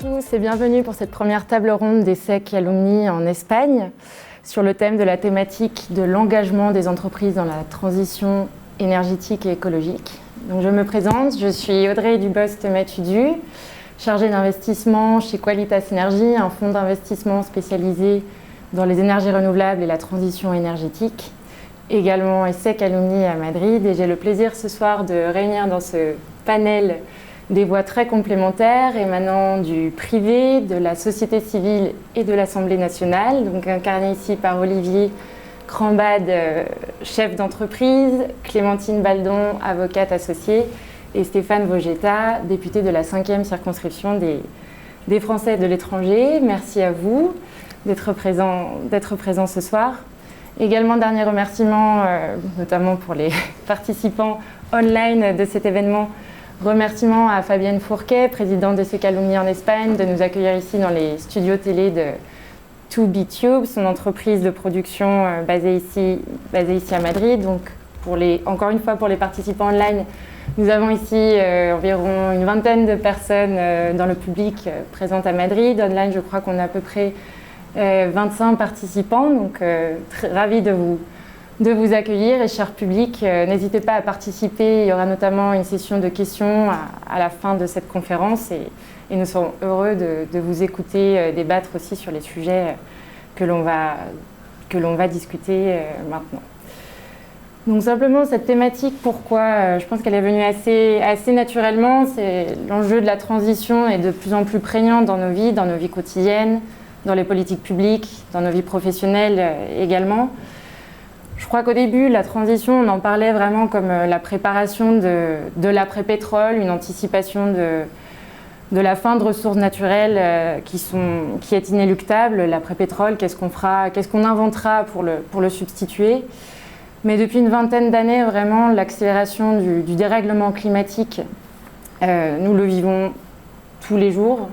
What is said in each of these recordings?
tous et bienvenue pour cette première table ronde d'ESSEC Alumni en Espagne sur le thème de la thématique de l'engagement des entreprises dans la transition énergétique et écologique. Donc je me présente, je suis Audrey Dubost-Matudu, chargée d'investissement chez Qualitas Energy, un fonds d'investissement spécialisé dans les énergies renouvelables et la transition énergétique. Également ESSEC Alumni à Madrid, et j'ai le plaisir ce soir de réunir dans ce panel des voix très complémentaires émanant du privé, de la société civile et de l'Assemblée nationale, donc incarné ici par Olivier Crambade, chef d'entreprise, Clémentine Baldon, avocate associée, et Stéphane Vogetta, député de la 5e circonscription des Français de l'étranger. Merci à vous d'être présents ce soir. Également, dernier remerciement, notamment pour les participants online de cet événement. Remerciements à Fabienne Fourquet, présidente de ESSEC Alumni en Espagne, de nous accueillir ici dans les studios télé de 2BTube, son entreprise de production basée ici à Madrid. Donc, encore une fois, pour les participants online, nous avons ici environ une vingtaine de personnes dans le public présentes à Madrid. Online, je crois qu'on a à peu près 25 participants, donc ravis de vous accueillir. Et cher public, n'hésitez pas à participer. Il y aura notamment une session de questions à la fin de cette conférence et nous serons heureux de vous écouter débattre aussi sur les sujets que l'on va discuter maintenant. Donc simplement cette thématique, pourquoi je pense qu'elle est venue assez naturellement, c'est l'enjeu de la transition est de plus en plus prégnant dans nos vies quotidiennes, dans les politiques publiques, dans nos vies professionnelles également. Je crois qu'au début, la transition, on en parlait vraiment comme la préparation de l'après-pétrole, une anticipation de la fin de ressources naturelles qui est inéluctable. L'après-pétrole, qu'est-ce qu'on inventera pour le substituer. Mais depuis une vingtaine d'années, vraiment, l'accélération du dérèglement climatique, nous le vivons tous les jours.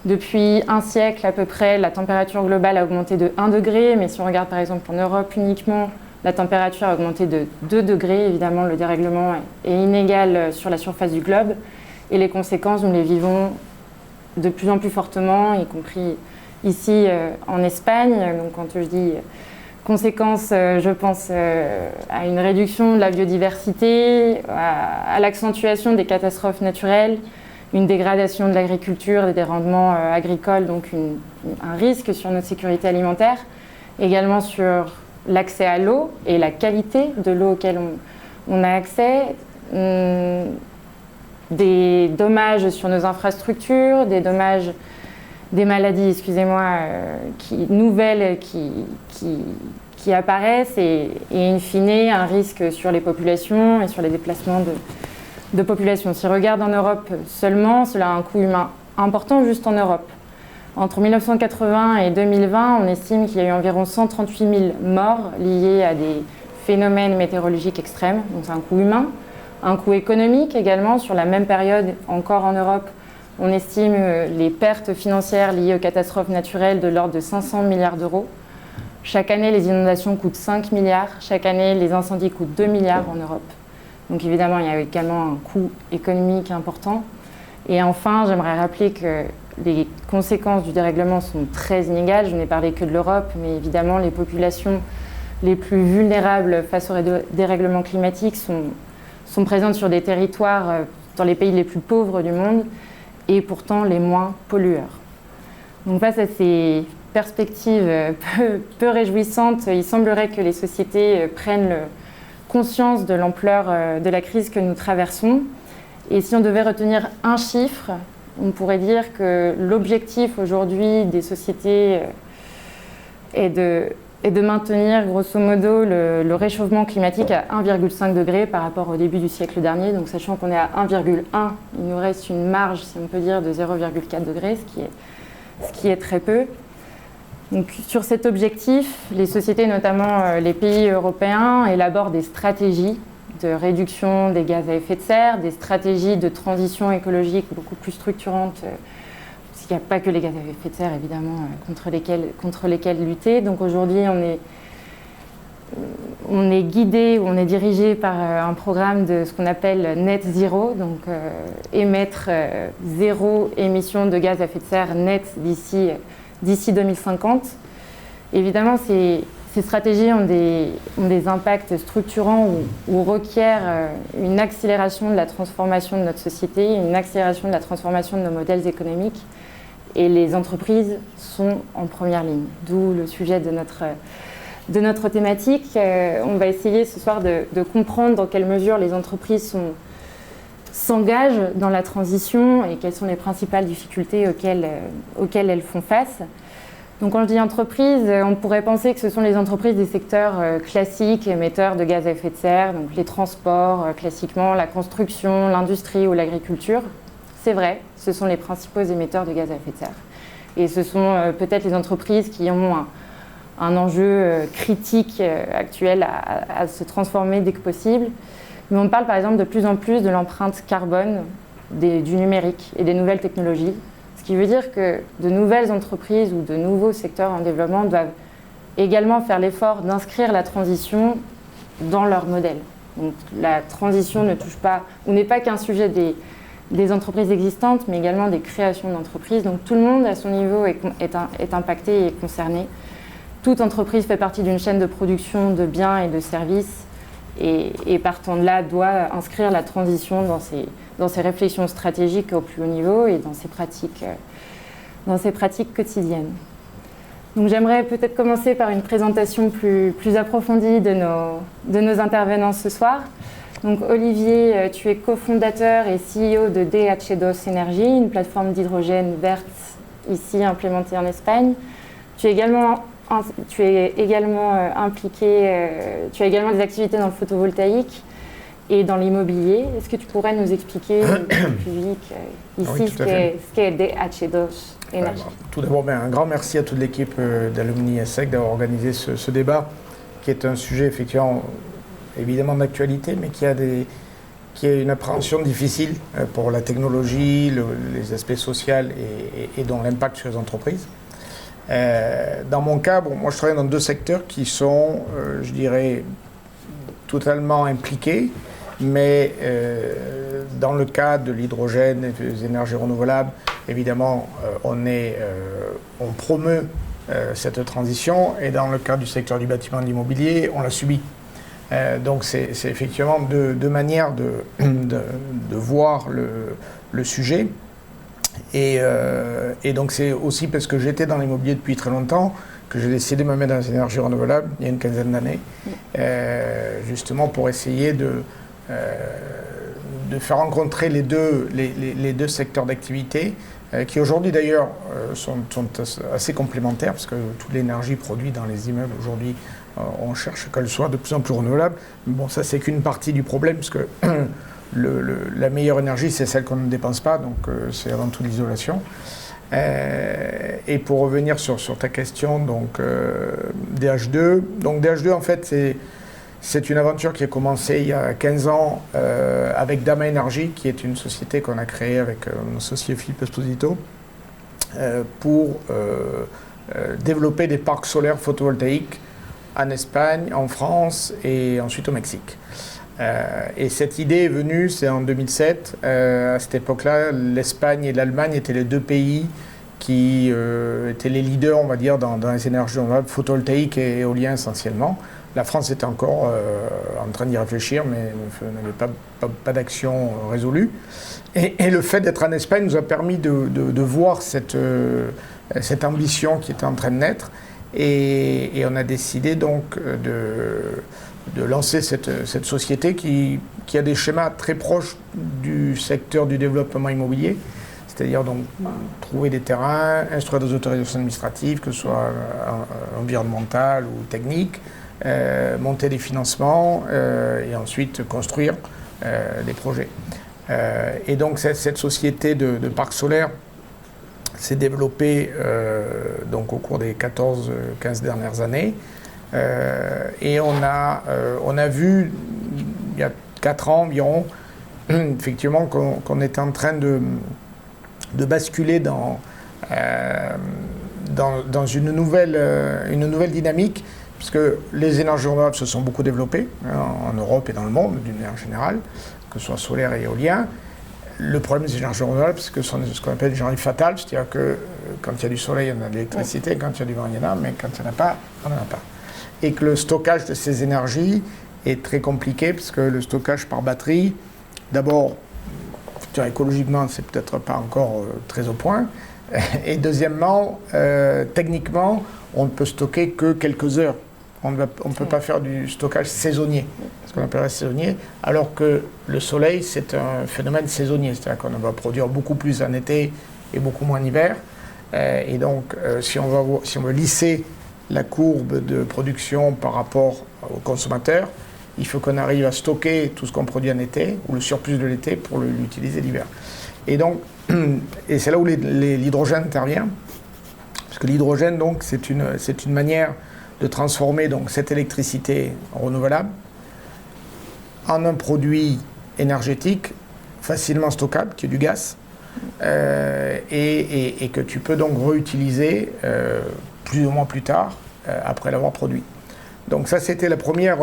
Depuis un siècle à peu près, la température globale a augmenté de 1 degré, mais si on regarde par exemple en Europe uniquement, la température a augmenté de 2 degrés. Évidemment, le dérèglement est inégal sur la surface du globe et les conséquences, nous les vivons de plus en plus fortement, y compris ici en Espagne. Donc quand je dis conséquences, je pense à une réduction de la biodiversité, à l'accentuation des catastrophes naturelles, une dégradation de l'agriculture et des rendements agricoles, donc un risque sur notre sécurité alimentaire, également sur l'accès à l'eau et la qualité de l'eau auquel on a accès, des dommages sur nos infrastructures, des maladies, nouvelles qui apparaissent et in fine un risque sur les populations et sur les déplacements de population. Si on regarde en Europe seulement, cela a un coût humain important juste en Europe. Entre 1980 et 2020, on estime qu'il y a eu environ 138 000 morts liés à des phénomènes météorologiques extrêmes. Donc c'est un coût humain, un coût économique également. Sur la même période, encore en Europe, on estime les pertes financières liées aux catastrophes naturelles de l'ordre de 500 milliards d'euros. Chaque année, les inondations coûtent 5 milliards. Chaque année, les incendies coûtent 2 milliards en Europe. Donc évidemment, il y a également un coût économique important. Et enfin, j'aimerais rappeler que les conséquences du dérèglement sont très inégales. Je n'ai parlé que de l'Europe, mais évidemment, les populations les plus vulnérables face au dérèglement climatique sont présentes sur des territoires dans les pays les plus pauvres du monde et pourtant les moins pollueurs. Donc face à ces perspectives peu réjouissantes, il semblerait que les sociétés prennent conscience de l'ampleur de la crise que nous traversons. Et si on devait retenir un chiffre, on pourrait dire que l'objectif aujourd'hui des sociétés est de maintenir grosso modo le réchauffement climatique à 1,5 degré par rapport au début du siècle dernier. Donc sachant qu'on est à 1,1, il nous reste une marge, si on peut dire, de 0,4 degré, ce qui est très peu. Donc, sur cet objectif, les sociétés, notamment les pays européens, élaborent des stratégies de réduction des gaz à effet de serre, des stratégies de transition écologique beaucoup plus structurantes, parce qu'il n'y a pas que les gaz à effet de serre, évidemment, contre lesquels lutter. Donc aujourd'hui, on est guidé ou on est dirigé par un programme de ce qu'on appelle Net Zero, donc émettre zéro émission de gaz à effet de serre net d'ici 2050. Évidemment, ces stratégies ont des impacts structurants ou requièrent une accélération de la transformation de notre société, une accélération de la transformation de nos modèles économiques. Et les entreprises sont en première ligne, d'où le sujet de notre thématique. On va essayer ce soir de comprendre dans quelle mesure les entreprises s'engagent dans la transition et quelles sont les principales difficultés auxquelles elles font face. Donc quand je dis entreprises, on pourrait penser que ce sont les entreprises des secteurs classiques émetteurs de gaz à effet de serre, donc les transports classiquement, la construction, l'industrie ou l'agriculture. C'est vrai, ce sont les principaux émetteurs de gaz à effet de serre. Et ce sont peut-être les entreprises qui ont un enjeu critique actuel à se transformer dès que possible. Mais on parle par exemple de plus en plus de l'empreinte carbone du numérique et des nouvelles technologies. Ce qui veut dire que de nouvelles entreprises ou de nouveaux secteurs en développement doivent également faire l'effort d'inscrire la transition dans leur modèle. Donc la transition ne touche pas, ou n'est pas qu'un sujet des entreprises existantes, mais également des créations d'entreprises. Donc tout le monde à son niveau est impacté et concerné. Toute entreprise fait partie d'une chaîne de production de biens et de services et partant de là doit inscrire la transition dans ses réflexions stratégiques au plus haut niveau et dans ses pratiques quotidiennes. Donc j'aimerais peut-être commencer par une présentation plus approfondie de nos intervenants ce soir. Donc Olivier, tu es cofondateur et CEO de DH2 Energy, une plateforme d'hydrogène verte ici implémentée en Espagne. Tu es également impliqué, tu as également des activités dans le photovoltaïque et dans l'immobilier. Est-ce que tu pourrais nous expliquer au public ici ce qu'est DH2 Energy? Tout d'abord, un grand merci à toute l'équipe d'Alumni ESSEC d'avoir organisé ce débat, qui est un sujet effectivement évidemment d'actualité, mais qui a une appréhension difficile pour la technologie, les aspects sociaux et dont l'impact sur les entreprises. Dans mon cas, moi je travaille dans deux secteurs qui sont, je dirais, totalement impliqués, mais dans le cas de l'hydrogène et des énergies renouvelables, évidemment, on promeut cette transition, et dans le cas du secteur du bâtiment et de l'immobilier, on la subit. Donc c'est effectivement deux manières de voir le sujet. Et donc c'est aussi parce que j'étais dans l'immobilier depuis très longtemps que j'ai décidé de me mettre dans les énergies renouvelables il y a une quinzaine d'années, justement pour essayer de faire rencontrer les deux secteurs d'activité qui aujourd'hui d'ailleurs sont assez complémentaires, parce que toute l'énergie produite dans les immeubles aujourd'hui, on cherche qu'elle soit de plus en plus renouvelable. Mais bon, ça c'est qu'une partie du problème, parce que la meilleure énergie, c'est celle qu'on ne dépense pas, donc c'est avant tout l'isolation. Et pour revenir sur ta question, donc DH2. Donc DH2, en fait, c'est une aventure qui a commencé il y a 15 ans avec Dama Energy, qui est une société qu'on a créée avec mon associé Philippe Esposito pour développer des parcs solaires photovoltaïques en Espagne, en France et ensuite au Mexique. Et cette idée est venue, c'est en 2007. À cette époque-là, l'Espagne et l'Allemagne étaient les deux pays qui étaient les leaders, on va dire, dans les énergies renouvelables, photovoltaïques et éoliens essentiellement. La France était encore en train d'y réfléchir, mais n'avait pas d'action résolue. Et le fait d'être en Espagne nous a permis de voir cette ambition qui était en train de naître. Et on a décidé donc de lancer cette société qui a des schémas très proches du secteur du développement immobilier, c'est-à-dire donc trouver des terrains, instruire des autorisations administratives, que ce soit environnementales ou techniques, monter des financements et ensuite construire des projets. Et donc cette société de parcs solaires s'est développée donc au cours des 14-15 dernières années. Et on a vu, il y a 4 ans environ, effectivement, qu'on était en train de basculer dans une nouvelle dynamique, parce que les énergies renouvelables se sont beaucoup développées en Europe et dans le monde d'une manière générale, que ce soit solaire et éolien. Le problème des énergies renouvelables, c'est que ce sont ce qu'on appelle des énergies fatales, c'est-à-dire que quand il y a du soleil, il y en a de l'électricité, quand il y a du vent, il y en a, mais quand il n'y en a pas, on n'en a pas. Et que le stockage de ces énergies est très compliqué, parce que le stockage par batterie, d'abord, écologiquement, c'est peut-être pas encore très au point, et deuxièmement, techniquement, on ne peut stocker que quelques heures. On ne peut pas faire du stockage saisonnier, ce qu'on appellerait saisonnier, alors que le soleil, c'est un phénomène saisonnier, c'est-à-dire qu'on va produire beaucoup plus en été et beaucoup moins en hiver. Et donc, si on veut lisser la courbe de production par rapport aux consommateurs, il faut qu'on arrive à stocker tout ce qu'on produit en été, ou le surplus de l'été, pour l'utiliser l'hiver. Et donc, et c'est là où l'hydrogène intervient, parce que l'hydrogène, donc, c'est une manière de transformer donc, cette électricité renouvelable en un produit énergétique facilement stockable, qui est du gaz, et que tu peux donc réutiliser plus ou moins plus tard, après l'avoir produit. Donc ça, c'était la première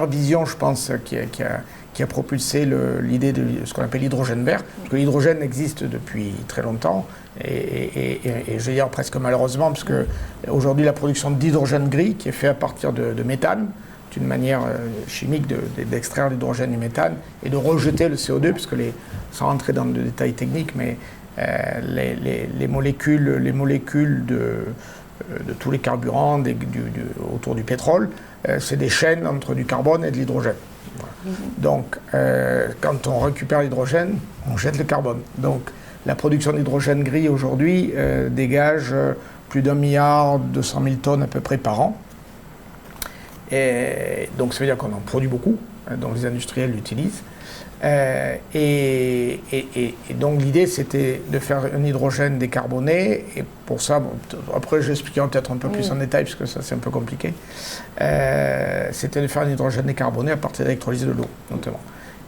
vision, je pense, qui a propulsé l'idée de ce qu'on appelle l'hydrogène vert, parce que l'hydrogène existe depuis très longtemps, et je vais dire presque malheureusement, parce que aujourd'hui la production d'hydrogène gris, qui est fait à partir de méthane, c'est une manière chimique d'extraire l'hydrogène et le méthane, et de rejeter le CO2, puisque sans rentrer dans le détail technique, mais les molécules de tous les carburants autour du pétrole, c'est des chaînes entre du carbone et de l'hydrogène. Voilà. Donc, quand on récupère l'hydrogène, on jette le carbone. Donc, la production d'hydrogène gris aujourd'hui dégage plus d'1,2 milliard tonnes à peu près par an. Et donc, ça veut dire qu'on en produit beaucoup, donc les industriels l'utilisent. Et donc l'idée, c'était de faire un hydrogène décarboné, et pour ça, après j'expliquerai peut-être un peu plus en détail, parce que ça c'est un peu compliqué, c'était de faire un hydrogène décarboné à partir d'électrolyse de l'eau, notamment.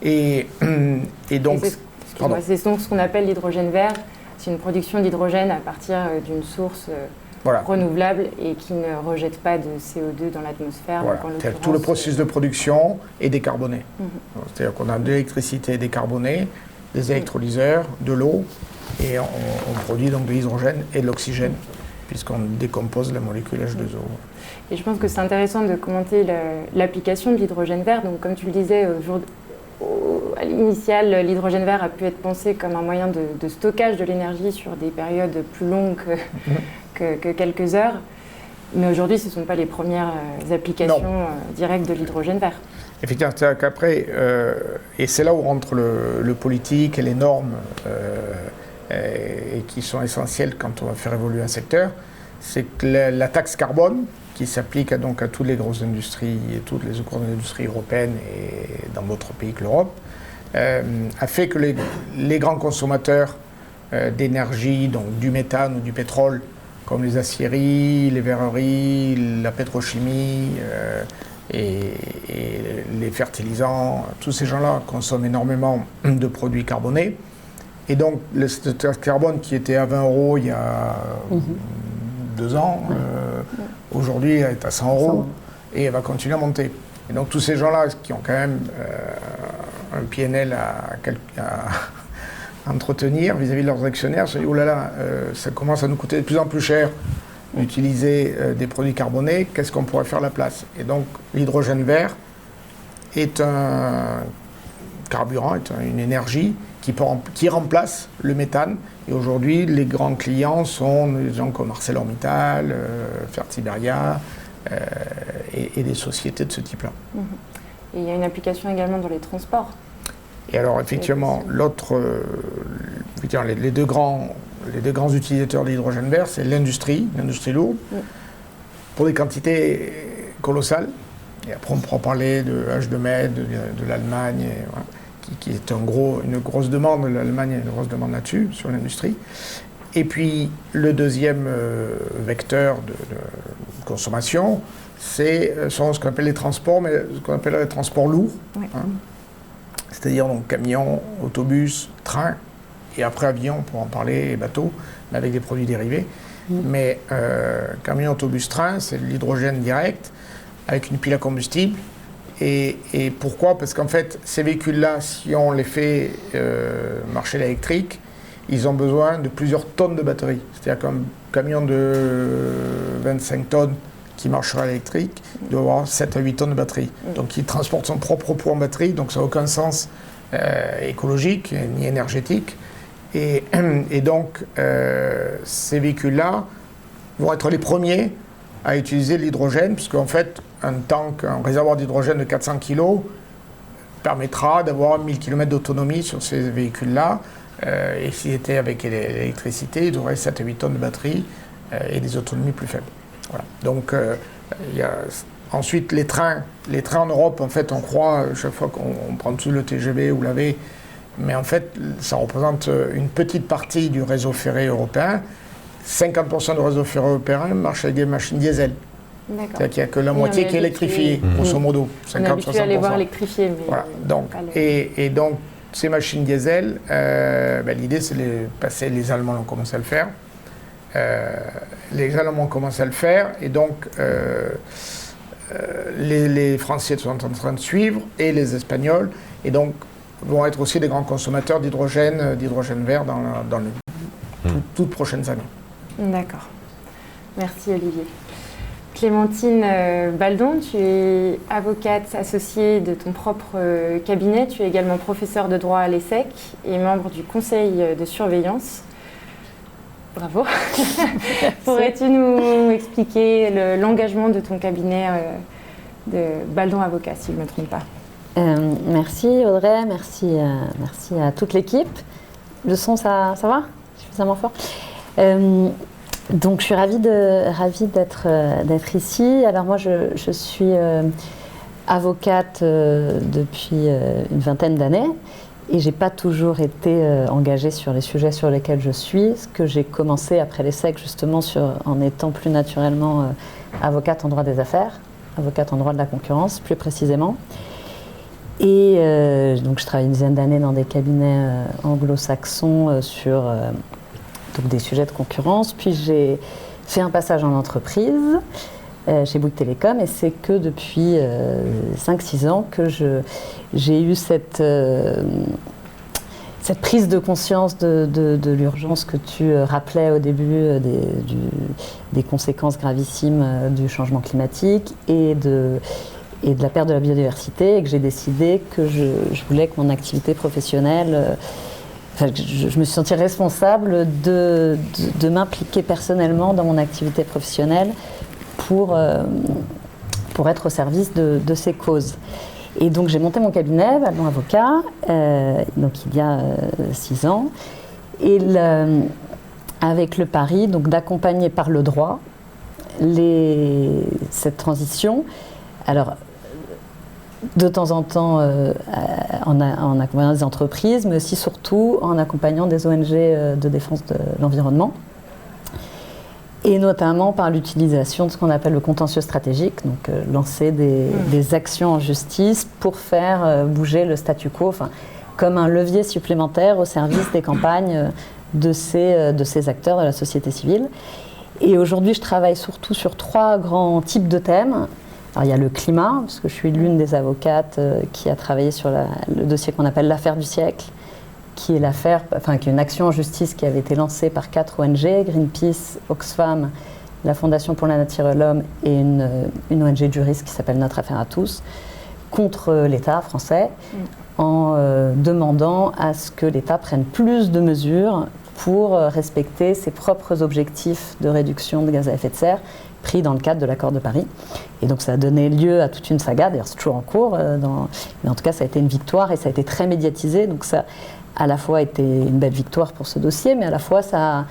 Et donc... C'est donc ce qu'on appelle l'hydrogène vert, c'est une production d'hydrogène à partir d'une source... renouvelable et qui ne rejette pas de CO2 dans l'atmosphère. Voilà. Tout le processus de production est décarboné. C'est-à-dire qu'on a de l'électricité décarbonée, des électrolyseurs, de l'eau, et on produit donc de l'hydrogène et de l'oxygène, puisqu'on décompose la molécule H2O. Et je pense que c'est intéressant de commenter l'application de l'hydrogène vert. Donc, comme tu le disais, à l'initial, l'hydrogène vert a pu être pensé comme un moyen de stockage de l'énergie sur des périodes plus longues que quelques heures. Mais aujourd'hui, ce ne sont pas les premières applications directes de l'hydrogène vert. Effectivement, c'est-à-dire qu'après, et c'est là où rentre le politique et les normes et qui sont essentielles quand on va faire évoluer un secteur, c'est que la taxe carbone, qui s'applique donc à toutes les grosses industries et toutes les grandes industries européennes et dans d'autres pays que l'Europe, a fait que les grands consommateurs d'énergie, donc du méthane ou du pétrole, comme les aciéries, les verreries, la pétrochimie et les fertilisants, tous ces gens-là consomment énormément de produits carbonés. Et donc, le taxe carbone qui était à 20 € il y a 2 ans, aujourd'hui elle est à 100 € et elle va continuer à monter. Et donc, tous ces gens-là qui ont quand même un PNL à entretenir vis-à-vis de leurs actionnaires, se disent « Oh là là, ça commence à nous coûter de plus en plus cher d'utiliser des produits carbonés, qu'est-ce qu'on pourrait faire à la place ?» Et donc l'hydrogène vert est un carburant, est une énergie qui remplace le méthane. Et aujourd'hui, les grands clients sont des gens comme ArcelorMittal, Fertiberia et des sociétés de ce type-là. Et il y a une application également dans les transports. Et alors, effectivement, les deux grands utilisateurs de l'hydrogène vert, c'est l'industrie lourde, pour des quantités colossales. Et après, on pourra parler de H2Med, de l'Allemagne, voilà, qui est une grosse demande. L'Allemagne a une grosse demande là-dessus, sur l'industrie. Et puis, le deuxième vecteur de consommation, sont ce qu'on appelle les transports, mais ce qu'on appelle les transports lourds. Oui. Hein. C'est-à-dire donc camions, autobus, trains, et après avions, pour en parler, et bateaux, mais avec des produits dérivés. Mais camion, autobus, train, c'est de l'hydrogène direct avec une pile à combustible. Et pourquoi? Parce qu'en fait, ces véhicules-là, si on les fait marcher l'électrique, ils ont besoin de plusieurs tonnes de batterie. C'est-à-dire qu'un camion de 25 tonnes qui marchera électrique doit avoir 7 à 8 tonnes de batterie. Donc il transporte son propre poids en batterie, donc ça n'a aucun sens écologique ni énergétique. Et donc ces véhicules-là vont être les premiers à utiliser l'hydrogène, puisqu'en fait un réservoir d'hydrogène de 400 kg permettra d'avoir 1000 km d'autonomie sur ces véhicules-là. Et s'il était avec l'électricité, il aurait 7 à 8 tonnes de batterie et des autonomies plus faibles. Voilà. Donc, ensuite, les trains en Europe, en fait, on croit, chaque fois qu'on prend tout le TGV ou l'AV, mais en fait, ça représente une petite partie du réseau ferré européen. 50% du réseau ferré européen marche avec des machines diesel. C'est-à-dire qu'il n'y a que la moitié qui est électrifiée, grosso modo. 50-60%. On est habitué à les voir électrifiés. Mais voilà. Donc, donc, ces machines diesel, l'idée, c'est de passer. Les Allemands ont commencé à le faire. Les Allemands ont commencé à le faire, et donc les Français sont en train de suivre, et les Espagnols, et donc vont être aussi des grands consommateurs d'hydrogène vert dans les toutes prochaines années. D'accord. Merci Olivier. Clémentine Baldon, tu es avocate associée de ton propre cabinet. Tu es également professeure de droit à l'ESSEC et membre du conseil de surveillance. Bravo. Pourrais-tu nous expliquer l'engagement de ton cabinet de Baldon Avocat, si je ne me trompe pas? Merci Audrey, merci à toute l'équipe. Le son, ça va? Suffisamment fort? Donc je suis ravie d'être ici. Alors moi je suis avocate depuis une vingtaine d'années et j'ai pas toujours été engagée sur les sujets sur lesquels je suis. Ce que j'ai commencé après l'ESSEC justement en étant plus naturellement avocate en droit des affaires, avocate en droit de la concurrence plus précisément. Et donc je travaille une dizaine d'années dans des cabinets anglo-saxons sur donc des sujets de concurrence. Puis j'ai fait un passage en entreprise chez Bouygues Télécom, et c'est que depuis 5-6 ans que j'ai eu cette prise de conscience de l'urgence que tu rappelais au début des conséquences gravissimes du changement climatique et de la perte de la biodiversité, et que j'ai décidé que je voulais que mon activité professionnelle... je me suis sentie responsable de m'impliquer personnellement dans mon activité professionnelle pour être au service de ces causes. Et donc j'ai monté mon cabinet, Baldon Avocat, donc il y a 6 ans, et avec le pari donc d'accompagner par le droit cette transition. Alors, de temps en temps en accompagnant des entreprises, mais aussi surtout en accompagnant des ONG de défense de l'environnement, et notamment par l'utilisation de ce qu'on appelle le contentieux stratégique, donc lancer des actions en justice pour faire bouger le statu quo, comme un levier supplémentaire au service des campagnes de ces acteurs de la société civile. Et aujourd'hui, je travaille surtout sur 3 grands types de thèmes. Alors, il y a le climat, parce que je suis l'une des avocates qui a travaillé sur le dossier qu'on appelle l'affaire du siècle, qui est une action en justice qui avait été lancée par 4 ONG, Greenpeace, Oxfam, la Fondation pour la Nature et l'Homme et une ONG juriste qui s'appelle Notre Affaire à tous, contre l'État français, en demandant à ce que l'État prenne plus de mesures pour respecter ses propres objectifs de réduction de gaz à effet de serre pris dans le cadre de l'accord de Paris. Et donc ça a donné lieu à toute une saga, d'ailleurs c'est toujours en cours, mais en tout cas ça a été une victoire et ça a été très médiatisé, donc ça a à la fois été une belle victoire pour ce dossier, mais à la fois ça a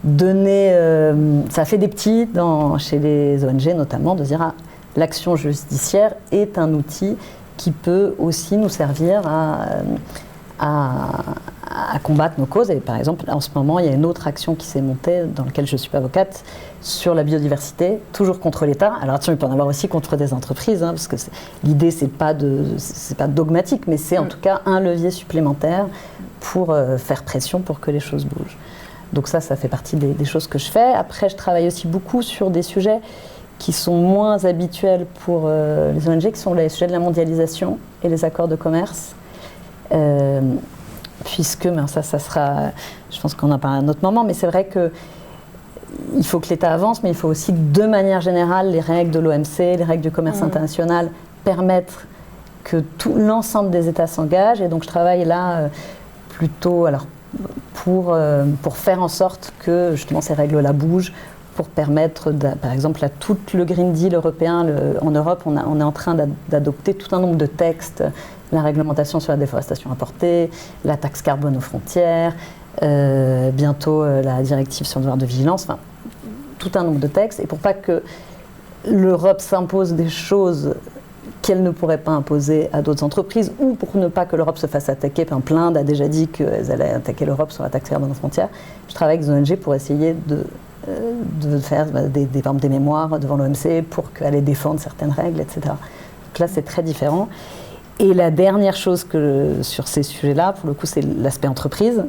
ça a fait des petits chez les ONG notamment, de dire l'action judiciaire est un outil qui peut aussi nous servir à combattre nos causes. Et par exemple, en ce moment, il y a une autre action qui s'est montée, dans laquelle je ne suis pas avocate, sur la biodiversité, toujours contre l'État. Alors attention, il peut en avoir aussi contre des entreprises, parce que l'idée, c'est pas dogmatique, mais c'est en tout cas un levier supplémentaire pour faire pression pour que les choses bougent. Donc ça fait partie des choses que je fais. Après, je travaille aussi beaucoup sur des sujets qui sont moins habituels pour les ONG, qui sont les sujets de la mondialisation et les accords de commerce. Puisque, ça sera, je pense qu'on en parlera à un autre moment, mais c'est vrai qu'il faut que l'État avance, mais il faut aussi, de manière générale, les règles de l'OMC, les règles du commerce international permettent que tout l'ensemble des États s'engagent. Et donc je travaille là plutôt pour faire en sorte que justement ces règles-là bougent, pour permettre, par exemple, à tout le Green Deal européen, en Europe, on est en train d'adopter tout un nombre de textes, la réglementation sur la déforestation importée, la taxe carbone aux frontières, bientôt la directive sur le devoir de vigilance, enfin, tout un nombre de textes. Et pour pas que l'Europe s'impose des choses qu'elle ne pourrait pas imposer à d'autres entreprises, ou pour ne pas que l'Europe se fasse attaquer. Plein d'Inde a déjà dit qu'elles allaient attaquer l'Europe sur la taxe carbone aux frontières. Je travaille avec des ONG pour essayer de faire des mémoires devant l'OMC pour qu'elle défende certaines règles, etc. Donc là, c'est très différent. Et la dernière chose sur ces sujets-là, pour le coup, c'est l'aspect entreprise,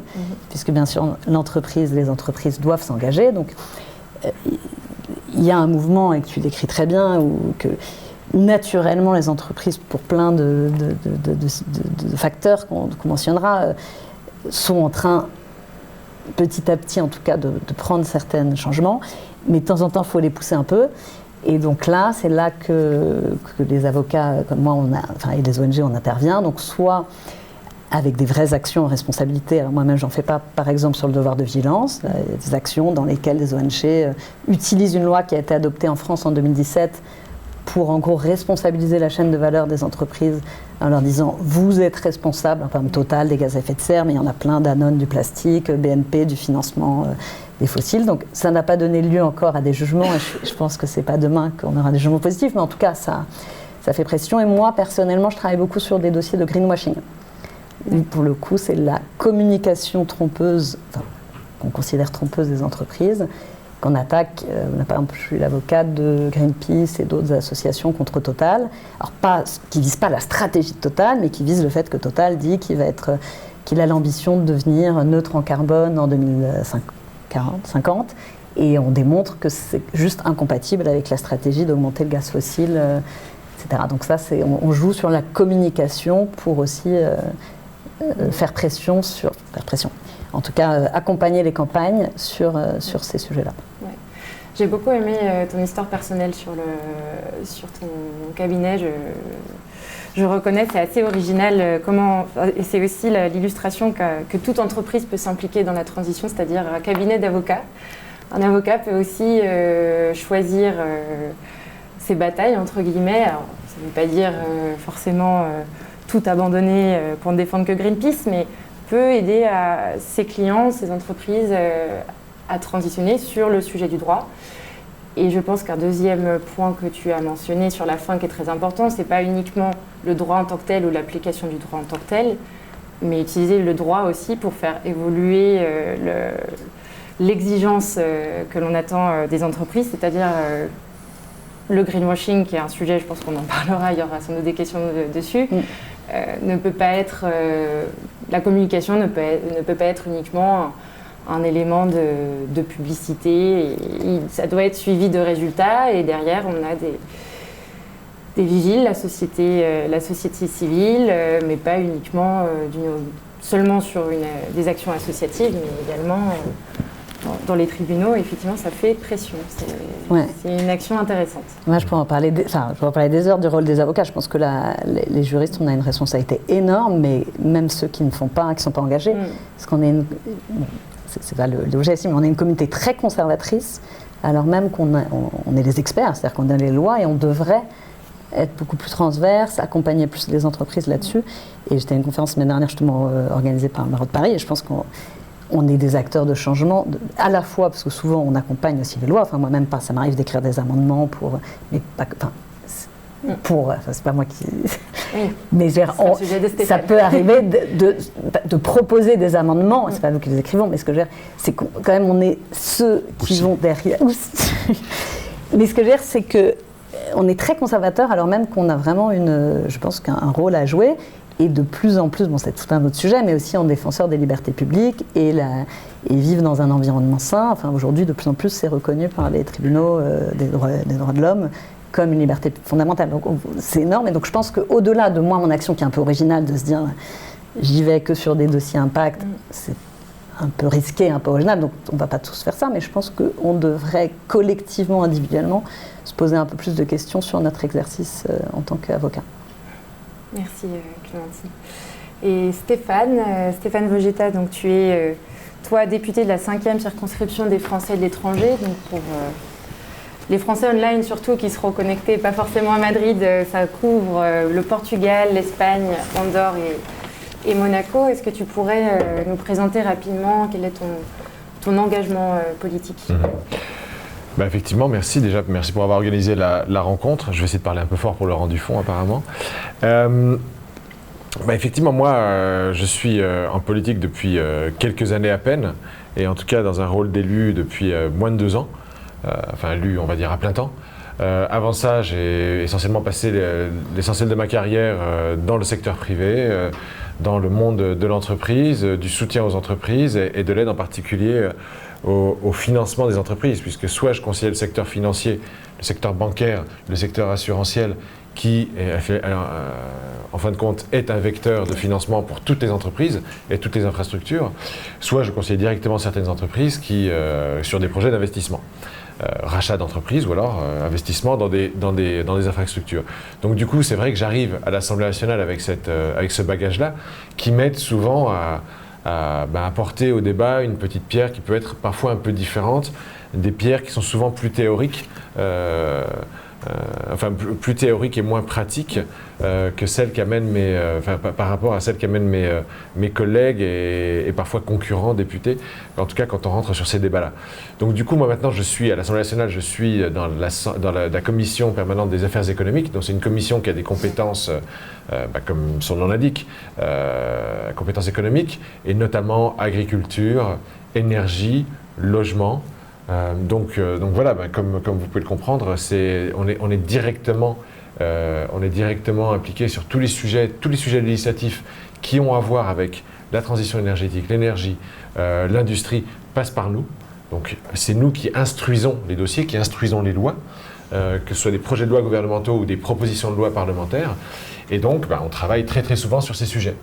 puisque bien sûr, les entreprises doivent s'engager. Donc, il y a un mouvement, et que tu décris très bien, où que naturellement, les entreprises, pour plein de facteurs qu'on mentionnera, sont en train, petit à petit en tout cas, de prendre certains changements. Mais de temps en temps, il faut les pousser un peu. Et donc là, c'est là que les avocats comme moi, et les ONG, on intervient. Donc soit avec des vraies actions en responsabilité. Alors moi-même, j'en fais pas, par exemple, sur le devoir de vigilance. Il y a des actions dans lesquelles les ONG utilisent une loi qui a été adoptée en France en 2017 pour en gros responsabiliser la chaîne de valeur des entreprises en leur disant vous êtes responsable, enfin Total des gaz à effet de serre, mais il y en a plein, Danone du plastique, BNP du financement des fossiles. Donc ça n'a pas donné lieu encore à des jugements, et je pense que c'est pas demain qu'on aura des jugements positifs, mais en tout cas ça fait pression. Et moi personnellement, je travaille beaucoup sur des dossiers de greenwashing. Pour le coup, c'est la communication trompeuse, qu'on considère trompeuse des entreprises, qu'on attaque. Par exemple, je suis l'avocate de Greenpeace et d'autres associations contre Total. Alors qui ne visent pas la stratégie de Total, mais qui visent le fait que Total dit qu'il a l'ambition de devenir neutre en carbone en 2050. Et on démontre que c'est juste incompatible avec la stratégie d'augmenter le gaz fossile, etc. Donc ça, on joue sur la communication pour aussi faire pression. En tout cas, accompagner les campagnes sur ces sujets-là. Ouais. J'ai beaucoup aimé ton histoire personnelle sur ton cabinet. Je reconnais, c'est assez original. Et c'est aussi l'illustration que toute entreprise peut s'impliquer dans la transition, c'est-à-dire un cabinet d'avocats. Un avocat peut aussi choisir ses batailles, entre guillemets. Alors, ça ne veut pas dire forcément tout abandonner pour ne défendre que Greenpeace, mais peut aider ses clients, ses entreprises à transitionner sur le sujet du droit. Et je pense qu'un deuxième point que tu as mentionné sur la fin qui est très important, c'est pas uniquement le droit en tant que tel ou l'application du droit en tant que tel, mais utiliser le droit aussi pour faire évoluer l'exigence que l'on attend des entreprises, c'est-à-dire le greenwashing, qui est un sujet, je pense qu'on en parlera, il y aura sans doute des questions dessus, ne peut pas être, la communication ne peut pas être uniquement un élément de publicité. Ça doit être suivi de résultats, et derrière on a des vigiles, la société civile, mais pas uniquement seulement sur des actions associatives, mais également dans les tribunaux. Effectivement, ça fait pression. C'est une action intéressante. Moi, je pourrais en parler des heures du rôle des avocats. Je pense que les juristes, on a une responsabilité énorme, mais même ceux qui ne sont pas engagés, parce qu'on est c'est pas l'objet ici, mais on est une communauté très conservatrice, alors même qu'on est les experts, c'est-à-dire qu'on a les lois et on devrait être beaucoup plus transverse, accompagner plus les entreprises là-dessus. Et j'étais à une conférence la semaine dernière justement organisée par le barreau de Paris, et je pense qu'on est des acteurs de changement, à la fois parce que souvent on accompagne aussi les lois. Enfin, moi-même, ça m'arrive d'écrire des amendements mais pas, c'est pas moi qui. Oui. Mais ça peut arriver de proposer des amendements. C'est pas nous qui les écrivons, mais ce que je veux dire, c'est quand même on est ceux qui vont derrière. Mais ce que je veux dire, c'est que on est très conservateur, alors même qu'on a vraiment je pense qu'un rôle à jouer. et de plus en plus, bon c'est tout un autre sujet, mais aussi en défenseur des libertés publiques et vivent dans un environnement sain. Enfin, aujourd'hui, de plus en plus, c'est reconnu par les tribunaux des droits de l'homme comme une liberté fondamentale. Donc c'est énorme, et donc je pense qu'au-delà de moi, mon action qui est un peu originale, de se dire j'y vais que sur des dossiers impact, c'est un peu risqué, un peu original, donc on ne va pas tous faire ça, mais je pense qu'on devrait collectivement, individuellement, se poser un peu plus de questions sur notre exercice en tant qu'avocat. Merci Clémentine. Et Stéphane Vogetta, donc tu es, toi, député de la 5e circonscription des Français de l'étranger, donc pour les Français online surtout qui seront connectés, pas forcément à Madrid, ça couvre le Portugal, l'Espagne, Andorre et Monaco. Est-ce que tu pourrais nous présenter rapidement quel est ton engagement politique ? Bah effectivement, merci pour avoir organisé la rencontre. Je vais essayer de parler un peu fort pour Laurent Duffon apparemment. Effectivement, moi je suis en politique depuis quelques années à peine, et en tout cas dans un rôle d'élu depuis moins de 2 ans, élu on va dire à plein temps. Avant ça, j'ai essentiellement passé l'essentiel de ma carrière dans le secteur privé, dans le monde de l'entreprise, du soutien aux entreprises et de l'aide en particulier au financement des entreprises, puisque soit je conseillais le secteur financier, le secteur bancaire, le secteur assurantiel, qui, en fin de compte, est un vecteur de financement pour toutes les entreprises et toutes les infrastructures, soit je conseillais directement certaines entreprises sur des projets d'investissement. Rachat d'entreprises ou alors investissement dans des infrastructures. Donc du coup, c'est vrai que j'arrive à l'Assemblée nationale avec ce bagage-là qui m'aide souvent à apporter au débat une petite pierre qui peut être parfois un peu différente, des pierres qui sont souvent plus théoriques, plus théoriques et moins pratiques que celles qu'amènent par rapport à celles qu'amènent mes collègues et parfois concurrents députés, en tout cas quand on rentre sur ces débats-là. Donc du coup, moi maintenant je suis à l'Assemblée nationale, je suis dans la commission permanente des affaires économiques, donc c'est une commission qui a des compétences, comme son nom l'indique, compétences économiques, et notamment agriculture, énergie, logement. Donc voilà, comme vous pouvez le comprendre, on est directement impliqué sur tous les sujets législatifs qui ont à voir avec la transition énergétique, l'énergie, l'industrie, passent par nous. Donc c'est nous qui instruisons les dossiers, qui instruisons les lois, que ce soit des projets de loi gouvernementaux ou des propositions de loi parlementaires. Et donc on travaille très très souvent sur ces sujets.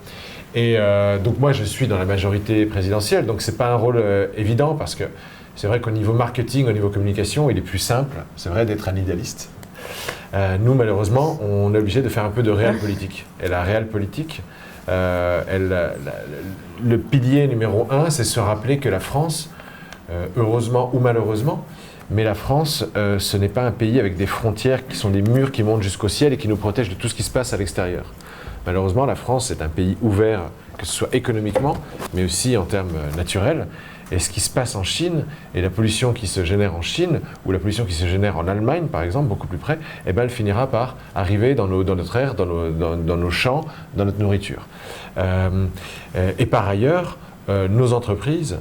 Et donc moi je suis dans la majorité présidentielle, donc c'est pas un rôle évident, parce que c'est vrai qu'au niveau marketing, au niveau communication, il est plus simple, c'est vrai, d'être un idéaliste. Nous, malheureusement, on est obligé de faire un peu de réel politique. Et la réelle politique, le pilier numéro 1, c'est se rappeler que la France, heureusement ou malheureusement, mais la France, ce n'est pas un pays avec des frontières qui sont des murs qui montent jusqu'au ciel et qui nous protègent de tout ce qui se passe à l'extérieur. Malheureusement, la France est un pays ouvert, que ce soit économiquement, mais aussi en termes naturels. Et ce qui se passe en Chine, et la pollution qui se génère en Chine, ou la pollution qui se génère en Allemagne, par exemple, beaucoup plus près, elle finira par arriver dans notre air, dans nos champs, dans notre nourriture. Et par ailleurs, nos entreprises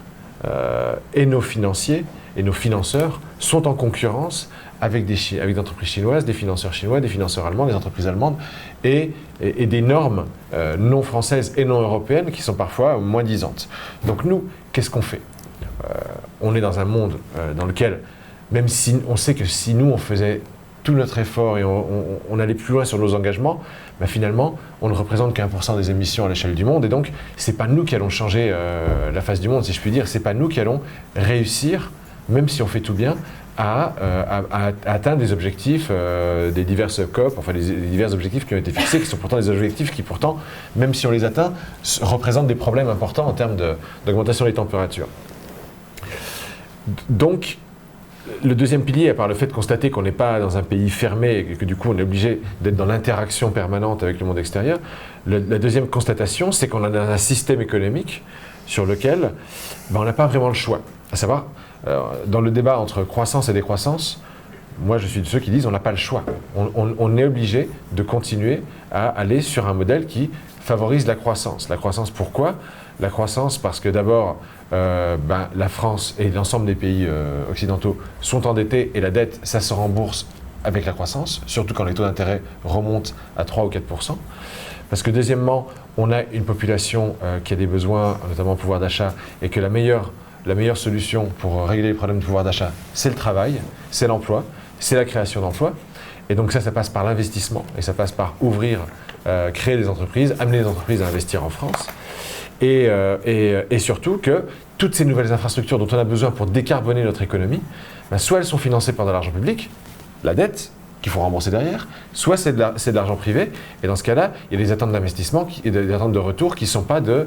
et nos financiers et nos financeurs sont en concurrence avec des entreprises chinoises, des financeurs chinois, des financeurs allemands, des entreprises allemandes, et des normes non françaises et non européennes qui sont parfois moins disantes. Donc nous, qu'est-ce qu'on fait ? On est dans un monde dans lequel, même si on sait que si nous on faisait tout notre effort et on allait plus loin sur nos engagements, finalement on ne représente qu'1% des émissions à l'échelle du monde, et donc c'est pas nous qui allons changer la face du monde, si je puis dire. C'est pas nous qui allons réussir, même si on fait tout bien, à atteindre des objectifs des diverses COP, enfin des divers objectifs qui ont été fixés, qui sont pourtant des objectifs qui pourtant, même si on les atteint, représentent des problèmes importants en termes d'augmentation des températures. Donc, le deuxième pilier, à part le fait de constater qu'on n'est pas dans un pays fermé et que du coup on est obligé d'être dans l'interaction permanente avec le monde extérieur, la deuxième constatation, c'est qu'on a un système économique sur lequel on n'a pas vraiment le choix. À savoir, dans le débat entre croissance et décroissance, moi je suis de ceux qui disent on n'a pas le choix. On est obligé de continuer à aller sur un modèle qui favorise la croissance. La croissance, pourquoi ? La croissance parce que d'abord, la France et l'ensemble des pays occidentaux sont endettés, et la dette, ça se rembourse avec la croissance, surtout quand les taux d'intérêt remontent à 3 ou 4%. Parce que deuxièmement, on a une population qui a des besoins, notamment en pouvoir d'achat, et que la meilleure solution pour régler les problèmes de pouvoir d'achat, c'est le travail, c'est l'emploi, c'est la création d'emplois. Et donc ça passe par l'investissement, et ça passe par créer des entreprises, amener les entreprises à investir en France. Et surtout que toutes ces nouvelles infrastructures dont on a besoin pour décarboner notre économie, soit elles sont financées par de l'argent public, la dette, qu'il faut rembourser derrière, soit c'est de l'argent privé, et dans ce cas-là, il y a des attentes d'investissement et des attentes de retour qui ne sont pas de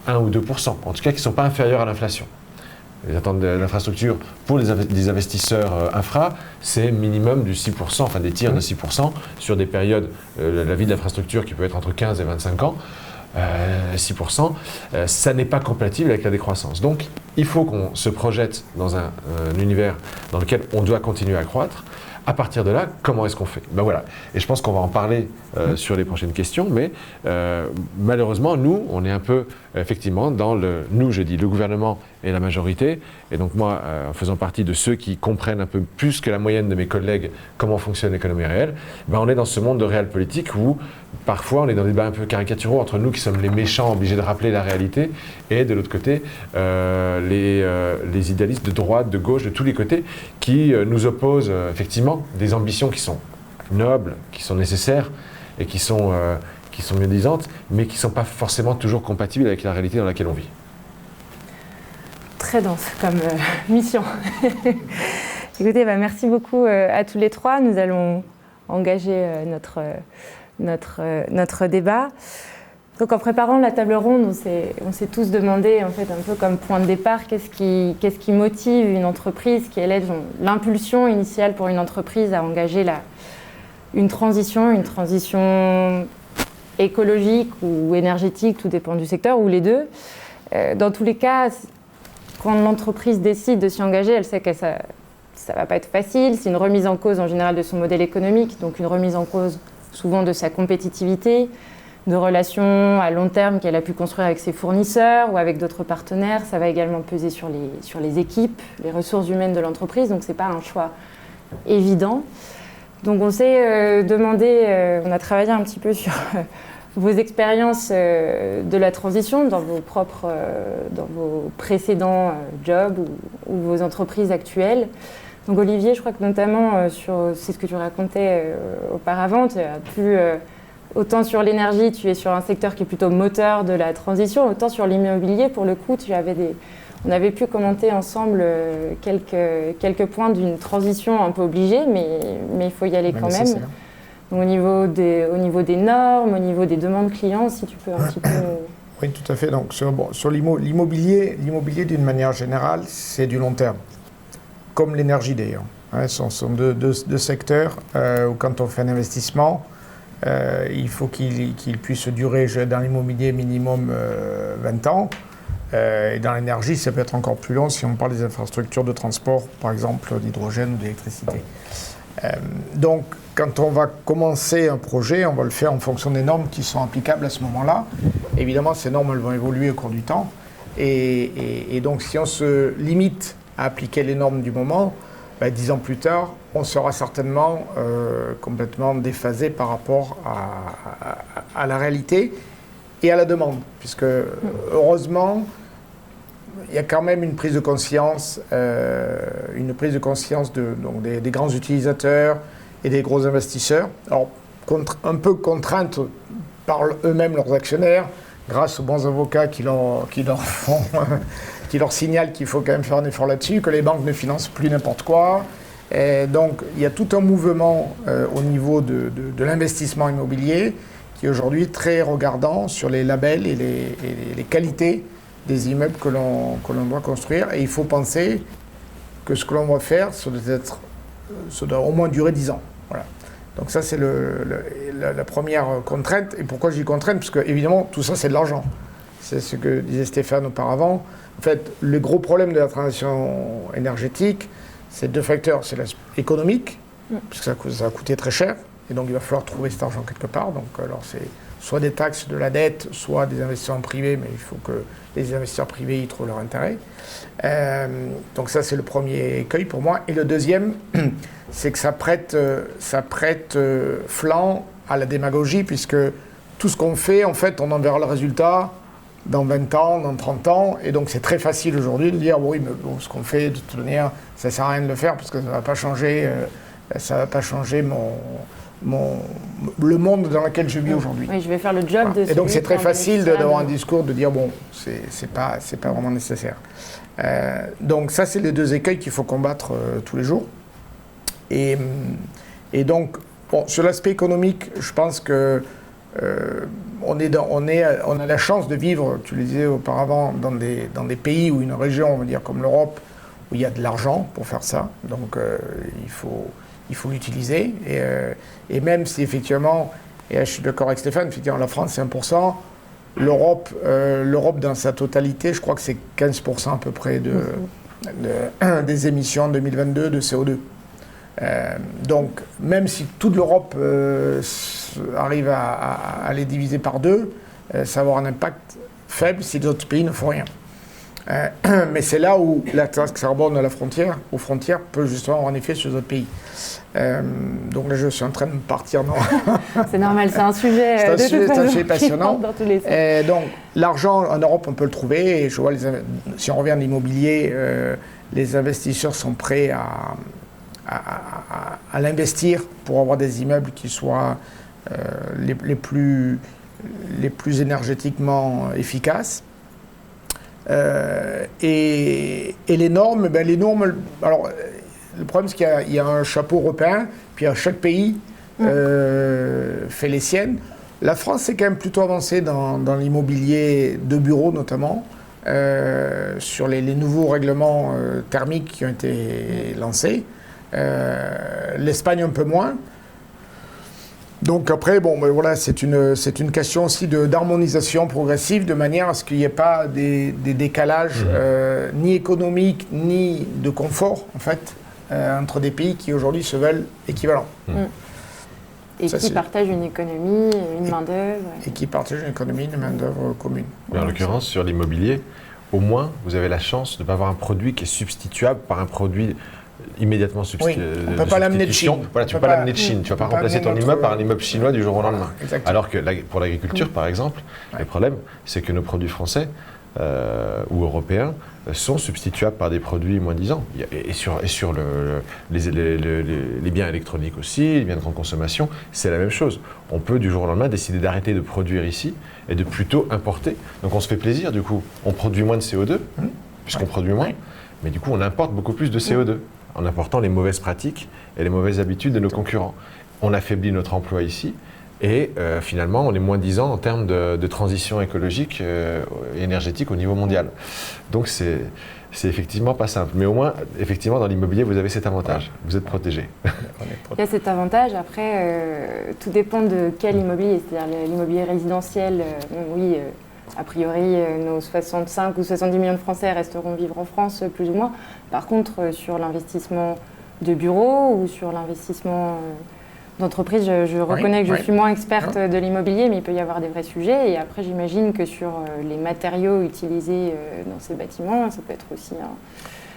1 ou 2%, en tout cas qui ne sont pas inférieures à l'inflation. Les attentes d'infrastructure pour des investisseurs infra, c'est minimum du 6%, enfin des tirs de 6% sur des périodes, la vie de l'infrastructure qui peut être entre 15 et 25 ans, 6%, ça n'est pas compatible avec la décroissance. Donc il faut qu'on se projette dans un univers dans lequel on doit continuer à croître. À partir de là, comment est-ce qu'on fait? Ben voilà. Et je pense qu'on va en parler sur les prochaines questions, mais malheureusement, nous, on est un peu, effectivement, le gouvernement et la majorité, et donc moi, en faisant partie de ceux qui comprennent un peu plus que la moyenne de mes collègues comment fonctionne l'économie réelle, ben on est dans ce monde de réel politique où parfois on est dans des débats un peu caricaturaux entre nous qui sommes les méchants obligés de rappeler la réalité, et de l'autre côté, les idéalistes de droite, de gauche, de tous les côtés, qui nous opposent effectivement des ambitions qui sont nobles, qui sont nécessaires et qui sont mieux-disantes, mais qui ne sont pas forcément toujours compatibles avec la réalité dans laquelle on vit. Très dense comme mission. Écoutez, merci beaucoup à tous les trois. Nous allons engager notre débat. Donc en préparant la table ronde, on s'est tous demandé, en fait, un peu comme point de départ, qu'est-ce qui motive une entreprise, quelle est l'impulsion initiale pour une entreprise à engager une transition écologique ou énergétique, tout dépend du secteur, ou les deux. Dans tous les cas, quand l'entreprise décide de s'y engager, elle sait que ça ne va pas être facile. C'est une remise en cause en général de son modèle économique, donc une remise en cause souvent de sa compétitivité, de relations à long terme qu'elle a pu construire avec ses fournisseurs ou avec d'autres partenaires. Ça va également peser sur les équipes, les ressources humaines de l'entreprise, donc ce n'est pas un choix évident. Donc on s'est demandé, on a travaillé un petit peu sur vos expériences de la transition dans vos précédents jobs ou vos entreprises actuelles. Donc Olivier, je crois que notamment c'est ce que tu racontais auparavant, tu as pu, autant sur l'énergie, tu es sur un secteur qui est plutôt moteur de la transition, autant sur l'immobilier, pour le coup, on avait pu commenter ensemble quelques points d'une transition un peu obligée, mais il faut y aller quand même. Donc, au niveau des normes, au niveau des demandes clients, si tu peux un petit peu... Oui, tout à fait. Donc, sur l'immobilier d'une manière générale, c'est du long terme, comme l'énergie d'ailleurs. Ce sont deux secteurs où quand on fait un investissement, il faut qu'il puisse durer dans l'immobilier minimum 20 ans. Et dans l'énergie, ça peut être encore plus long si on parle des infrastructures de transport, par exemple d'hydrogène ou d'électricité. Donc, quand on va commencer un projet, on va le faire en fonction des normes qui sont applicables à ce moment-là. Évidemment, ces normes elles vont évoluer au cours du temps. Et donc, si on se limite à appliquer les normes du moment, 10 ans plus tard, on sera certainement complètement déphasé par rapport à la réalité et à la demande. Puisque, heureusement, il y a quand même une prise de conscience, des grands utilisateurs et des gros investisseurs. Alors, un peu contraintes par eux-mêmes leurs actionnaires, grâce aux bons avocats qui leur signalent qu'il faut quand même faire un effort là-dessus, que les banques ne financent plus n'importe quoi. Et donc, il y a tout un mouvement au niveau de l'investissement immobilier qui est aujourd'hui très regardant sur les labels et les qualités des immeubles que l'on doit construire. Et il faut penser que ce que l'on va faire, ça doit au moins durer 10 ans. Voilà. Donc ça, c'est la première contrainte. Et pourquoi je dis contrainte? Parce que, évidemment, tout ça, c'est de l'argent. C'est ce que disait Stéphane auparavant. En fait, le gros problème de la transition énergétique, c'est deux facteurs. C'est économique, parce que ça a coûté très cher. Et donc, il va falloir trouver cet argent quelque part. Donc, alors, c'est soit des taxes de la dette, soit des investissements privés, mais il faut que les investisseurs privés y trouvent leur intérêt. Donc ça, c'est le premier écueil pour moi. Et le deuxième, c'est que ça prête flanc à la démagogie, puisque tout ce qu'on fait, en fait, on en verra le résultat dans 20 ans, dans 30 ans. Et donc, c'est très facile aujourd'hui de dire, oui, mais bon, ce qu'on fait, de toute manière, ça ne sert à rien de le faire parce que ça ne va pas changer, le monde dans lequel je vis aujourd'hui. Oui, je vais faire le job de celui. Et donc, c'est très qui en facile bénéficiera d'avoir un demain. discours de dire, bon, c'est pas vraiment nécessaire. Donc, ça, c'est les deux écueils qu'il faut combattre tous les jours. Et donc, bon, sur l'aspect économique, je pense que on a la chance de vivre, tu le disais auparavant, dans des pays ou une région, on va dire comme l'Europe, où il y a de l'argent pour faire ça. Donc il faut l'utiliser. Et même si effectivement, et je suis d'accord avec Stéphane, effectivement la France c'est 1%, l'Europe dans sa totalité, je crois que c'est 15% à peu près des émissions en 2022 de CO2. Donc, même si toute l'Europe arrive à les diviser par deux, ça va avoir un impact faible si les autres pays ne font rien. Mais c'est là où la taxe carbone aux frontières peut justement avoir un effet sur les autres pays. Donc là, je suis en train de me partir. C'est normal, c'est un sujet, c'est un sujet passionnant. Dans tous les sens. Donc, l'argent en Europe, on peut le trouver. Et je vois, si on revient à l'immobilier, les investisseurs sont prêts à l'investir pour avoir des immeubles qui soient les plus énergétiquement efficaces. Et les normes, alors le problème c'est qu'il y a un chapeau européen, puis chaque pays fait les siennes. La France c'est quand même plutôt avancée dans l'immobilier de bureaux notamment, sur les nouveaux règlements thermiques qui ont été lancés. L'Espagne un peu moins. Donc après, bon, ben voilà, c'est une question aussi d'harmonisation progressive, de manière à ce qu'il n'y ait pas des décalages ni économiques ni de confort, en fait, entre des pays qui aujourd'hui se veulent équivalents. Et qui partagent une économie, une main-d'œuvre. Et qui partagent une économie, une main-d'œuvre commune. Mais en l'occurrence, sur l'immobilier, au moins, vous avez la chance de ne pas avoir un produit qui est substituable par un produit immédiatement substitué. Oui, on ne peut pas l'amener de Chine. Voilà, tu ne peux pas l'amener de Chine. Tu ne vas pas remplacer ton immeuble par un immeuble chinois du jour au lendemain. Exactement. Alors que pour l'agriculture, par exemple, le problème, c'est que nos produits français ou européens sont substituables par des produits moins-disants. Et sur les biens électroniques aussi, les biens de grande consommation, c'est la même chose. On peut du jour au lendemain décider d'arrêter de produire ici et de plutôt importer. Donc on se fait plaisir, du coup. On produit moins de CO2, puisqu'on produit moins, mais du coup on importe beaucoup plus de CO2. En important les mauvaises pratiques et les mauvaises habitudes de nos concurrents. On affaiblit notre emploi ici et finalement on est moins-disant en termes de transition écologique et énergétique au niveau mondial. Donc c'est effectivement pas simple. Mais au moins, effectivement, dans l'immobilier, vous avez cet avantage. Vous êtes protégé. Il y a cet avantage. Après, tout dépend de quel immobilier. C'est-à-dire l'immobilier résidentiel, oui, a priori, nos 65 ou 70 millions de Français resteront vivre en France, plus ou moins. Par contre, sur l'investissement de bureaux ou sur l'investissement d'entreprise, je reconnais que je suis moins experte de l'immobilier, mais il peut y avoir des vrais sujets. Et après, j'imagine que sur les matériaux utilisés dans ces bâtiments, ça peut être aussi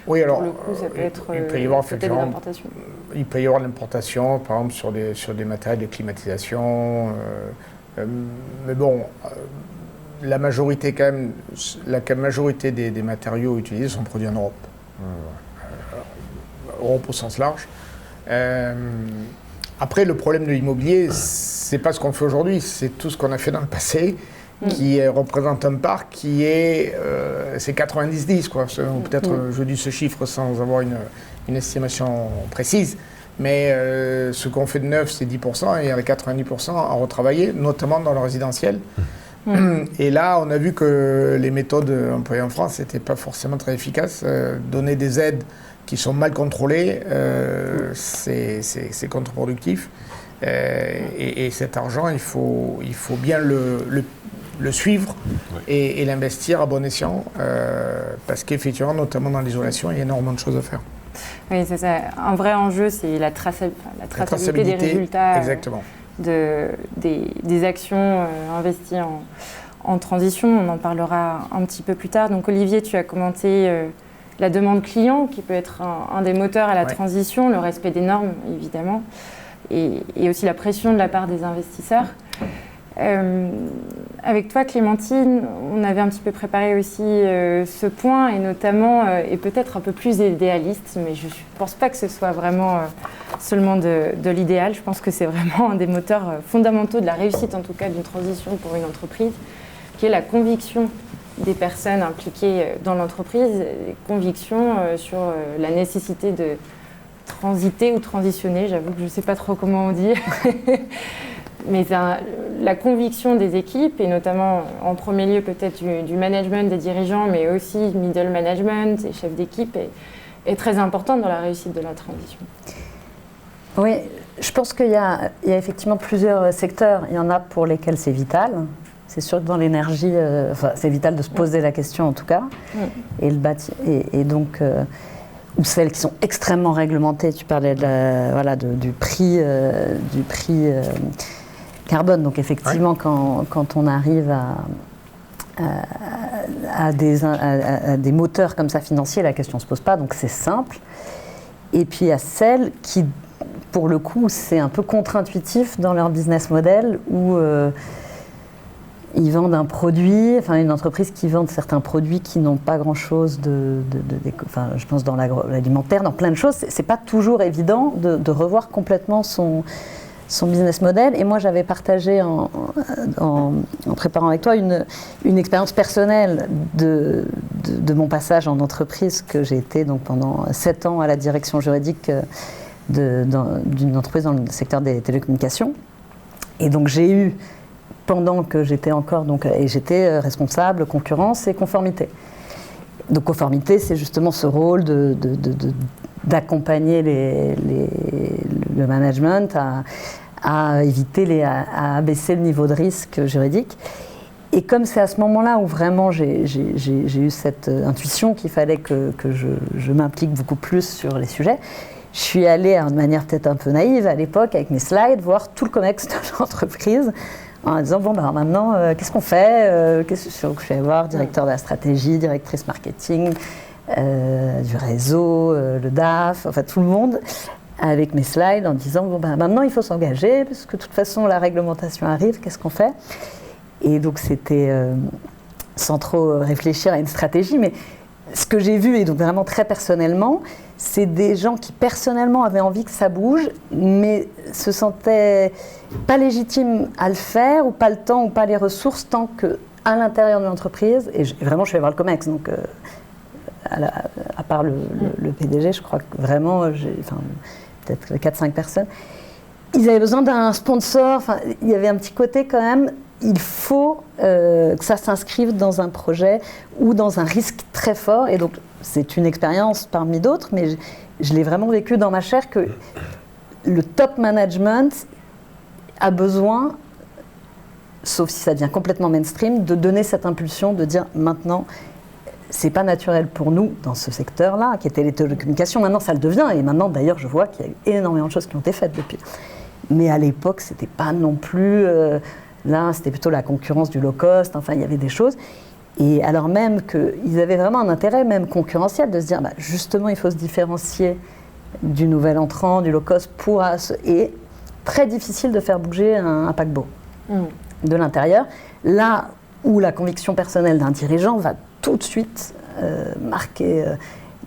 oui, alors, pour le coup, ça peut être il peut y avoir peut-être des importations. Il peut y avoir l'importation, par exemple, sur des matériels de climatisation. Mais bon... La majorité, quand même, la majorité des matériaux utilisés sont produits en Europe. Europe au sens large. Après, le problème de l'immobilier, c'est pas ce qu'on fait aujourd'hui, c'est tout ce qu'on a fait dans le passé, qui représente un parc qui est... c'est 90-10, quoi. Peut-être je dis ce chiffre sans avoir une estimation précise, mais ce qu'on fait de neuf, c'est 10%, et il y a 90% à retravailler, notamment dans le résidentiel. Et là, on a vu que les méthodes employées en France n'étaient pas forcément très efficaces. Donner des aides qui sont mal contrôlées, c'est contre-productif. Et cet argent, il faut bien le suivre et l'investir à bon escient. Parce qu'effectivement, notamment dans l'isolation, il y a énormément de choses à faire. Oui, c'est ça. Un vrai enjeu, c'est la traçabilité des résultats. Exactement. Des actions investies en transition. On en parlera un petit peu plus tard. Donc Olivier, tu as commenté la demande client qui peut être un des moteurs à la transition, le respect des normes évidemment, et aussi la pression de la part des investisseurs. Avec toi, Clémentine, on avait un petit peu préparé aussi ce point, et notamment, et peut-être un peu plus idéaliste, mais je ne pense pas que ce soit vraiment seulement de l'idéal. Je pense que c'est vraiment un des moteurs fondamentaux de la réussite, en tout cas d'une transition pour une entreprise, qui est la conviction des personnes impliquées dans l'entreprise, conviction sur la nécessité de transiter ou transitionner. J'avoue que je ne sais pas trop comment on dit. Mais la conviction des équipes, et notamment en premier lieu peut-être du management, des dirigeants, mais aussi middle management et chefs d'équipe, est très importante dans la réussite de la transition. Oui, je pense qu'il y a effectivement plusieurs secteurs. Il y en a pour lesquels c'est vital. C'est sûr que dans l'énergie, c'est vital de se poser la question en tout cas. Et donc, ou celles qui sont extrêmement réglementées. Tu parlais du prix carbone. Donc effectivement, quand on arrive à des moteurs comme ça financiers, la question ne se pose pas, donc c'est simple. Et puis il y a celles qui, pour le coup, c'est un peu contre-intuitif dans leur business model, où ils vendent un produit, une entreprise qui vend certains produits qui n'ont pas grand-chose je pense dans l'agroalimentaire, dans plein de choses. C'est pas toujours évident de revoir complètement son business model. Et moi, j'avais partagé en préparant avec toi une expérience personnelle de mon passage en entreprise, que j'ai été donc pendant 7 ans à la direction juridique d'une entreprise dans le secteur des télécommunications. Et donc j'ai eu, pendant que j'étais encore, j'étais responsable concurrence et conformité. Donc conformité, c'est justement ce rôle d'accompagner le management à éviter à abaisser le niveau de risque juridique. Et comme c'est à ce moment-là où vraiment j'ai eu cette intuition qu'il fallait que je m'implique beaucoup plus sur les sujets, je suis allée de manière peut-être un peu naïve à l'époque avec mes slides voir tout le COMEX de l'entreprise en disant maintenant qu'est-ce qu'on fait, je suis allée voir directeur de la stratégie, directrice marketing, du réseau, le DAF, enfin tout le monde, avec mes slides en disant maintenant il faut s'engager parce que de toute façon la réglementation arrive, qu'est-ce qu'on fait? Et donc c'était sans trop réfléchir à une stratégie, mais ce que j'ai vu, et donc vraiment très personnellement, c'est des gens qui personnellement avaient envie que ça bouge, mais se sentaient pas légitimes à le faire, ou pas le temps, ou pas les ressources, tant qu'à l'intérieur de l'entreprise, et vraiment je vais voir le COMEX, donc à part le PDG, je crois que vraiment, peut-être 4-5 personnes, ils avaient besoin d'un sponsor, il y avait un petit côté quand même, il faut que ça s'inscrive dans un projet ou dans un risque très fort. Et donc, c'est une expérience parmi d'autres, mais je l'ai vraiment vécu dans ma chair, que le top management a besoin, sauf si ça devient complètement mainstream, de donner cette impulsion, de dire maintenant, c'est pas naturel pour nous dans ce secteur-là, qui était les télécommunications. Maintenant, ça le devient. Et maintenant, d'ailleurs, je vois qu'il y a eu énormément de choses qui ont été faites depuis. Mais à l'époque, c'était pas non plus... Là, c'était plutôt la concurrence du low-cost, il y avait des choses. Et alors même qu'ils avaient vraiment un intérêt, même concurrentiel, de se dire, justement, il faut se différencier du nouvel entrant, du low-cost, et très difficile de faire bouger un paquebot de l'intérieur. Là où la conviction personnelle d'un dirigeant va tout de suite marquer,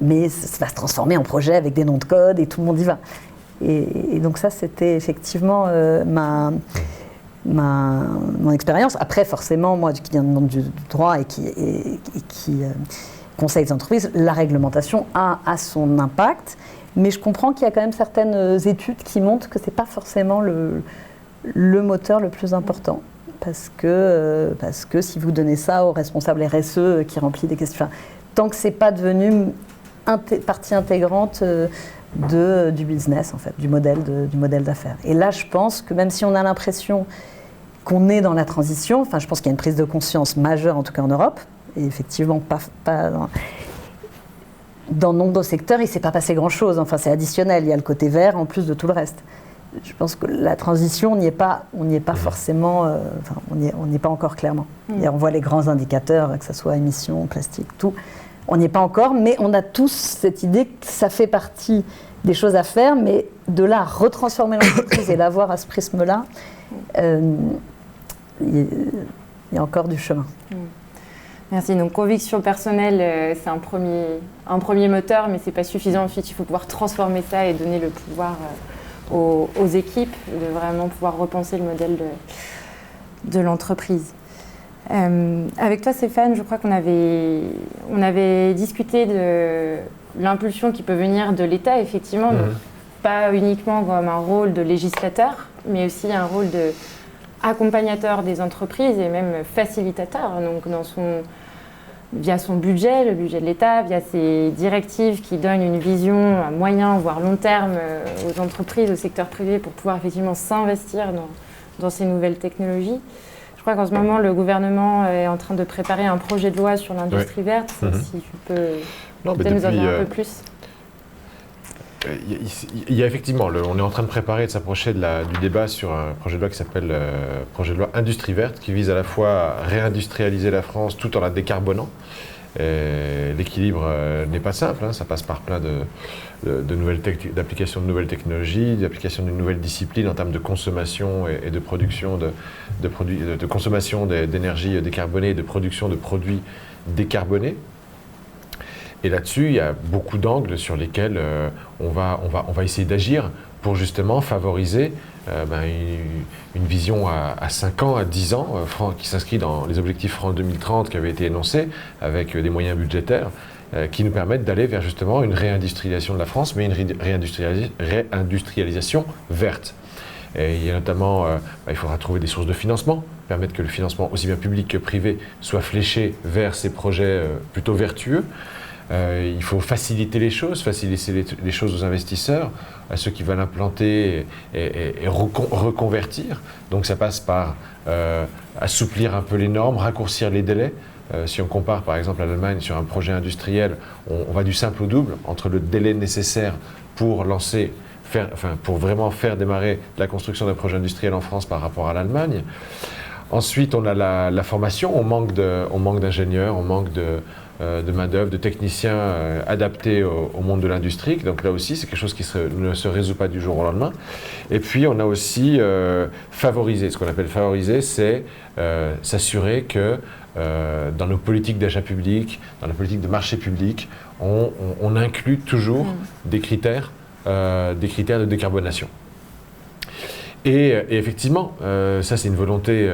mais ça va se transformer en projet avec des noms de code, et tout le monde y va. Et donc ça, c'était effectivement mon expérience. Après, forcément, moi qui viens du monde du droit et qui conseille les entreprises, la réglementation a son impact, mais je comprends qu'il y a quand même certaines études qui montrent que ce n'est pas forcément le moteur le plus important. Parce que si vous donnez ça au responsable RSE qui remplit des questions, tant que ce n'est pas devenu partie intégrante du business, en fait, du modèle d'affaires. Et là, je pense que même si on a l'impression qu'on est dans la transition, je pense qu'il y a une prise de conscience majeure, en tout cas en Europe, et effectivement pas dans nombreux secteurs, il ne s'est pas passé grand-chose. C'est additionnel, il y a le côté vert en plus de tout le reste. Je pense que la transition, on n'y est pas forcément, on n'y est pas encore clairement. Et on voit les grands indicateurs, que ce soit émissions, plastique, tout. On n'y est pas encore, mais on a tous cette idée que ça fait partie des choses à faire, mais de là à retransformer l'entreprise et la voir à ce prisme-là, il y a encore du chemin. Merci. Donc, conviction personnelle, c'est un premier moteur, mais ce n'est pas suffisant. Ensuite, il faut pouvoir transformer ça et donner le pouvoir aux équipes de vraiment pouvoir repenser le modèle de l'entreprise. Avec toi, Stéphane, je crois qu'on avait discuté de l'impulsion qui peut venir de l'État, effectivement, donc pas uniquement comme un rôle de législateur, mais aussi un rôle d'accompagnateur des entreprises et même facilitateur, donc via son budget, le budget de l'État, via ses directives qui donnent une vision à moyen, voire long terme aux entreprises, au secteur privé pour pouvoir effectivement s'investir dans ces nouvelles technologies. Je crois qu'en ce moment, le gouvernement est en train de préparer un projet de loi sur l'industrie verte. Si tu peux nous en dire un peu plus. Il y a effectivement, on est en train de préparer, de s'approcher du débat sur un projet de loi qui s'appelle projet de loi Industrie verte, qui vise à la fois à réindustrialiser la France tout en la décarbonant. L'équilibre n'est pas simple, ça passe par plein d'applications de nouvelles technologies, d'applications d'une nouvelle discipline en termes de consommation et de production de consommation d'énergie décarbonée et de production de produits décarbonés. Et là-dessus, il y a beaucoup d'angles sur lesquels on va essayer d'agir pour justement favoriser une vision à 5 ans, à 10 ans, qui s'inscrit dans les objectifs France 2030 qui avaient été énoncés avec des moyens budgétaires qui nous permettent d'aller vers justement une réindustrialisation de la France, mais une réindustrialisation verte. Et il y a notamment, il faudra trouver des sources de financement, permettre que le financement aussi bien public que privé soit fléché vers ces projets plutôt vertueux. Il faut faciliter les choses aux investisseurs, à ceux qui veulent implanter et reconvertir. Donc ça passe par assouplir un peu les normes, raccourcir les délais. Si on compare par exemple à l'Allemagne sur un projet industriel, on va du simple au double entre le délai nécessaire pour pour vraiment faire démarrer la construction d'un projet industriel en France par rapport à l'Allemagne. Ensuite, on a la formation, on manque d'ingénieurs, on manque de main-d'œuvre, de techniciens adaptés au monde de l'industrie. Donc là aussi, c'est quelque chose qui ne se résout pas du jour au lendemain. Et puis, on a aussi favorisé. Ce qu'on appelle favoriser, c'est s'assurer que dans nos politiques d'achat public, dans la politique de marché public, on inclut toujours des critères de décarbonation. Et effectivement, ça c'est une volonté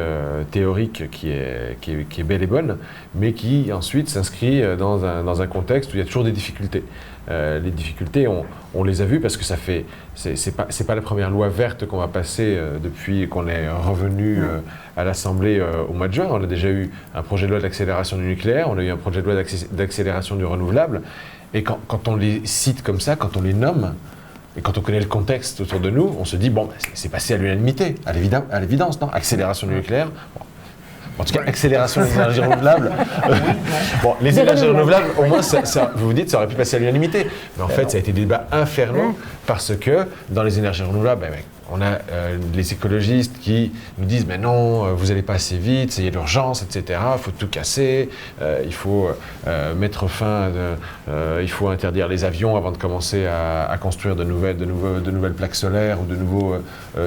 théorique qui est belle et bonne, mais qui ensuite s'inscrit dans un contexte où il y a toujours des difficultés. Les difficultés, on les a vues parce que c'est pas la première loi verte qu'on va passer depuis qu'on est revenu à l'Assemblée au mois de juin. On a déjà eu un projet de loi d'accélération du nucléaire, on a eu un projet de loi d'accélération du renouvelable. Et quand on les cite comme ça, quand on les nomme, et quand on connaît le contexte autour de nous, on se dit, bon, c'est passé à l'unanimité, à l'évidence, non ? Accélération du nucléaire. Bon. En tout cas, accélération des énergies renouvelables. Bon, les énergies renouvelables, au moins, vous vous dites, ça aurait pu passer à l'unanimité. Mais en fait, ça a été des débats infernaux parce que dans les énergies renouvelables, on a les écologistes qui nous disent « mais non, vous n'allez pas assez vite, c'est l'urgence, etc. Il faut tout casser, il faut mettre fin, il faut interdire les avions avant de commencer à construire de nouvelles plaques solaires ou de nouveaux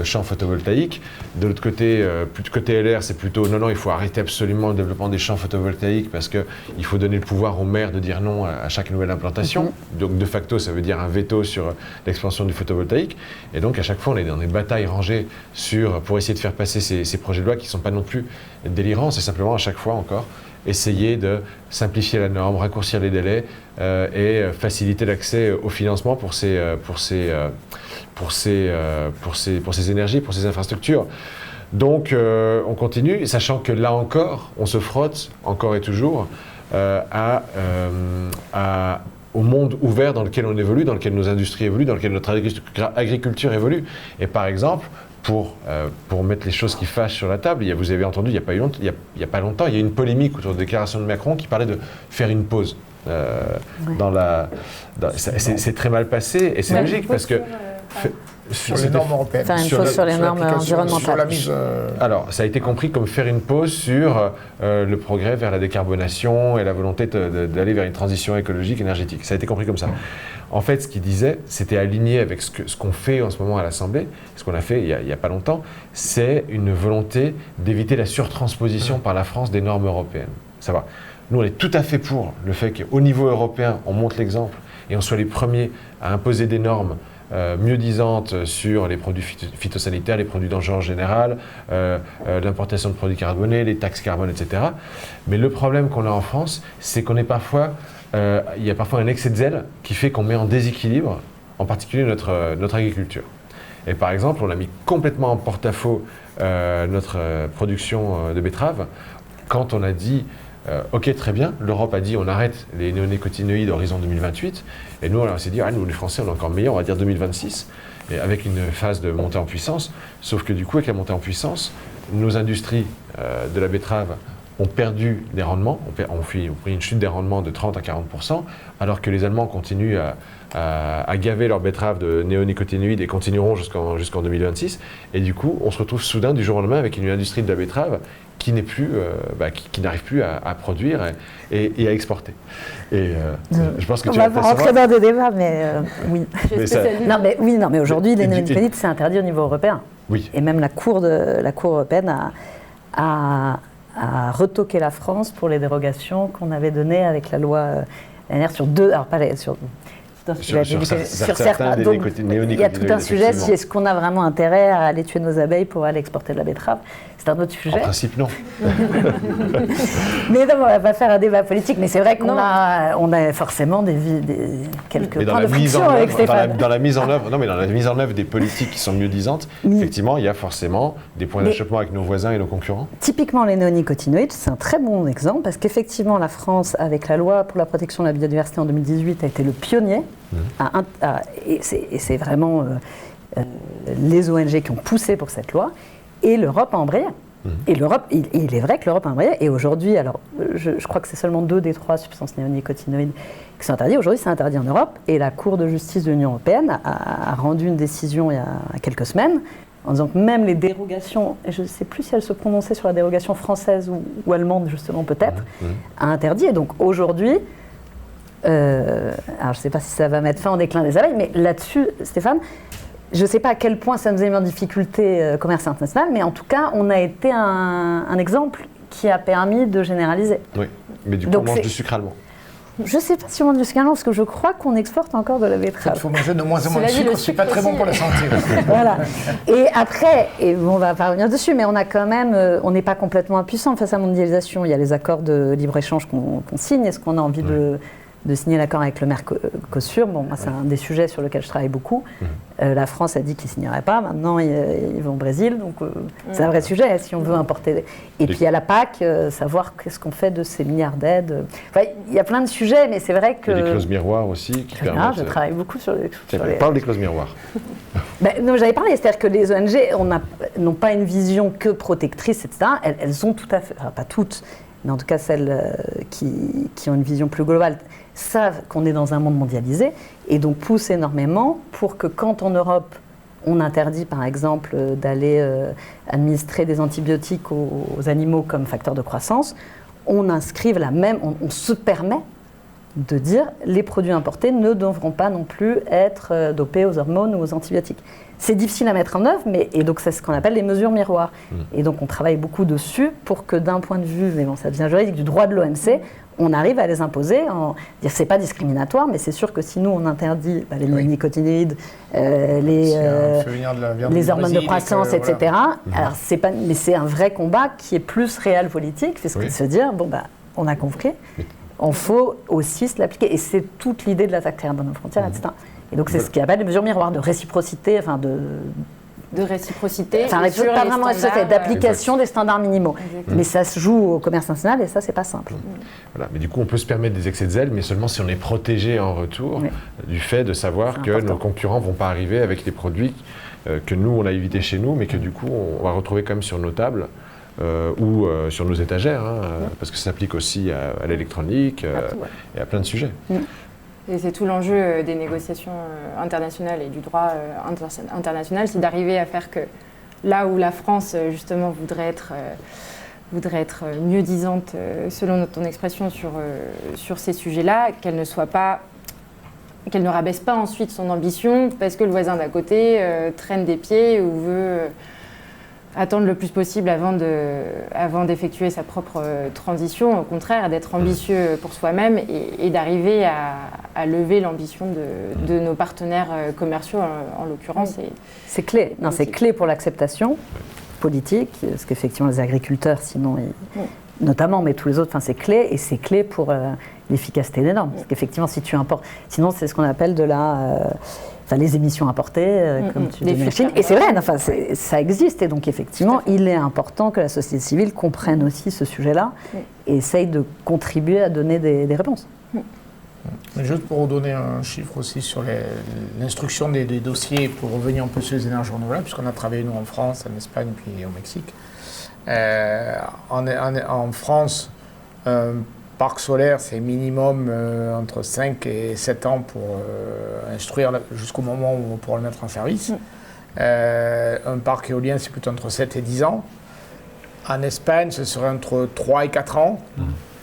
champs photovoltaïques. » De l'autre côté, côté LR, c'est plutôt « non, il faut arrêter absolument le développement des champs photovoltaïques parce qu'il faut donner le pouvoir aux maires de dire non à chaque nouvelle implantation. » Donc de facto, ça veut dire un veto sur l'expansion du photovoltaïque. Et donc à chaque fois, on est dans des batailles rangées pour essayer de faire passer ces projets de loi qui ne sont pas non plus délirants. C'est simplement à chaque fois encore essayer de simplifier la norme, raccourcir les délais et faciliter l'accès au financement pour ces énergies, pour ces infrastructures. Donc on continue, sachant que là encore, on se frotte encore et toujours au monde ouvert dans lequel on évolue, dans lequel nos industries évoluent, dans lequel notre agriculture évolue. Et par exemple, pour mettre les choses qui fâchent sur la table, vous avez entendu, il n'y a pas longtemps, il y a eu une polémique autour de la déclaration de Macron qui parlait de faire une pause. C'est très mal passé et c'est logique parce que sur les normes européennes. Faire une pause sur les normes environnementales. Sur la mise, Alors, ça a été compris comme faire une pause sur le progrès vers la décarbonation et la volonté d'aller vers une transition écologique, énergétique. Ça a été compris comme ça. En fait, ce qu'il disait, c'était aligné avec ce qu'on fait en ce moment à l'Assemblée, ce qu'on a fait il n'y a pas longtemps, c'est une volonté d'éviter la surtransposition par la France des normes européennes. Ça va. Nous, on est tout à fait pour le fait qu'au niveau européen, on montre l'exemple et on soit les premiers à imposer des normes mieux disantes sur les produits phytosanitaires, les produits dangereux en général, l'importation de produits carbonés, les taxes carbone, etc. Mais le problème qu'on a en France, c'est qu'on est parfois, il y a parfois un excès de zèle qui fait qu'on met en déséquilibre, en particulier notre agriculture. Et par exemple, on a mis complètement en porte-à-faux notre production de betteraves quand on a dit ok, très bien, l'Europe a dit on arrête les néonicotinoïdes à horizon 2028, et nous on s'est dit, nous les Français on est encore meilleurs, on va dire 2026, et avec une phase de montée en puissance, sauf que du coup avec la montée en puissance, nos industries de la betterave ont perdu des rendements, ont pris une chute des rendements de 30 à 40%, alors que les Allemands continuent à gaver leurs betteraves de néonicotinoïdes et continueront jusqu'en 2026, et du coup on se retrouve soudain du jour au lendemain avec une industrie de la betterave qui n'est plus, qui n'arrive plus à produire et à exporter. Et je pense que on va pas rentrer dans des débats, mais oui. Mais mais aujourd'hui, les néonicotinoïdes, c'est interdit au niveau européen. Oui. Et même la Cour européenne a retoqué la France pour les dérogations qu'on avait données avec la loi LNR sur deux, alors pas sur certains donc, il y a tout un sujet, si est-ce qu'on a vraiment intérêt à aller tuer nos abeilles pour aller exporter de la betterave, c'est un autre sujet. En principe, non. Mais non, on ne va pas faire un débat politique, mais c'est vrai qu'on a forcément quelques points de friction avec Stéphane. Dans la mise en œuvre des politiques qui sont mieux disantes, effectivement, il y a forcément des points d'achoppement avec nos voisins et nos concurrents. Typiquement, les néonicotinoïdes, c'est un très bon exemple, parce qu'effectivement, la France, avec la loi pour la protection de la biodiversité en 2018, a été le pionnier. Et c'est vraiment les ONG qui ont poussé pour cette loi, et l'Europe a embrayé. Et l'Europe, il est vrai que l'Europe a embrayé, et aujourd'hui, alors je crois que c'est seulement 2 des 3 substances néonicotinoïdes qui sont interdites. Aujourd'hui, c'est interdit en Europe, et la Cour de justice de l'Union européenne a rendu une décision il y a quelques semaines en disant que même les dérogations, et je ne sais plus si elle se prononçait sur la dérogation française ou allemande, justement peut-être, a interdit. Et donc aujourd'hui, alors je ne sais pas si ça va mettre fin au déclin des abeilles, mais là-dessus, Stéphane, je ne sais pas à quel point ça nous a mis en difficulté commerciale internationale, mais en tout cas, on a été un exemple qui a permis de généraliser. Oui, mais du coup, on mange du sucre allemand. Je ne sais pas si on mange du sucre allemand, parce que je crois qu'on exporte encore de la betterave. Il faut manger de moins en moins de sucre, c'est pas très bon pour la santé. Voilà. Et après, on va pas revenir dessus, mais on a quand même, on n'est pas complètement impuissant face à la mondialisation. Il y a les accords de libre-échange qu'on signe. Est-ce qu'on a envie de signer l'accord avec le Mercosur? Bon, moi, c'est un des sujets sur lesquels je travaille beaucoup. La France a dit qu'ils ne signeraient pas. Maintenant, ils vont au Brésil. Donc, c'est un vrai sujet, si on veut importer. Et puis, il y a la PAC, savoir qu'est-ce qu'on fait de ces milliards d'aides. Enfin, il y a plein de sujets, mais c'est vrai que... Il y a des clauses miroirs aussi qui permettent... Je travaille beaucoup sur les... Parle des clauses miroirs. Non, j'avais parlé, c'est-à-dire que les ONG n'ont pas une vision que protectrice, etc. Elles ont tout à fait... Enfin, pas toutes, mais en tout cas celles qui ont une vision plus globale, savent qu'on est dans un monde mondialisé et donc poussent énormément pour que quand en Europe on interdit par exemple d'aller administrer des antibiotiques aux animaux comme facteur de croissance, on inscrive on se permet de dire les produits importés ne devront pas non plus être dopés aux hormones ou aux antibiotiques. C'est difficile à mettre en œuvre, et donc c'est ce qu'on appelle les mesures miroirs. Et donc on travaille beaucoup dessus pour que d'un point de vue, mais bon, ça devient juridique, du droit de l'OMC, on arrive à les imposer, dire c'est pas discriminatoire, mais c'est sûr que si nous on interdit les néonicotinoïdes, les hormones de croissance, etc. Alors c'est pas, mais c'est un vrai combat qui est plus réel politique, c'est ce que de se dire on a compris, il faut aussi se l'appliquer, et c'est toute l'idée de l'attaque terrestre dans nos frontières, etc. Et donc c'est ce qu'on appelle les mesures miroirs de réciprocité, de réciprocité, pas vraiment d'application des standards minimaux. Exactement. Mais ça se joue au commerce national et ça, c'est pas simple. Voilà. Mais du coup, on peut se permettre des excès de zèle, mais seulement si on est protégé en retour du fait de savoir que nos concurrents ne vont pas arriver avec des produits que nous, on a évités chez nous, mais que du coup, on va retrouver quand même sur nos tables ou sur nos étagères, parce que ça s'applique aussi à l'électronique et à plein de sujets. Et c'est tout l'enjeu des négociations internationales et du droit international, c'est d'arriver à faire que là où la France, justement, voudrait être mieux disante, selon ton expression, sur ces sujets-là, qu'elle ne rabaisse pas ensuite son ambition parce que le voisin d'à côté traîne des pieds ou veut attendre le plus possible avant d'effectuer sa propre transition. Au contraire, d'être ambitieux pour soi-même et d'arriver à lever l'ambition de nos partenaires commerciaux, en l'occurrence. C'est clé. Non, c'est clé pour l'acceptation politique, parce qu'effectivement, les agriculteurs, sinon, notamment, mais tous les autres, c'est clé, et c'est clé pour l'efficacité des normes. Parce qu'effectivement, si tu importes, sinon, c'est ce qu'on appelle les émissions importées, comme tu dis, la Chine. Et c'est vrai, ça existe. Et donc, effectivement, il est important que la société civile comprenne aussi ce sujet-là et essaye de contribuer à donner des réponses. Mais juste pour vous donner un chiffre aussi sur l'instruction des dossiers, pour revenir un peu sur les énergies renouvelables, puisqu'on a travaillé, nous, en France, en Espagne, puis au Mexique. En France, parc solaire, c'est minimum entre 5 et 7 ans pour instruire jusqu'au moment où on pourra le mettre en service. Un parc éolien, c'est plutôt entre 7 et 10 ans. En Espagne, ce serait entre 3 et 4 ans.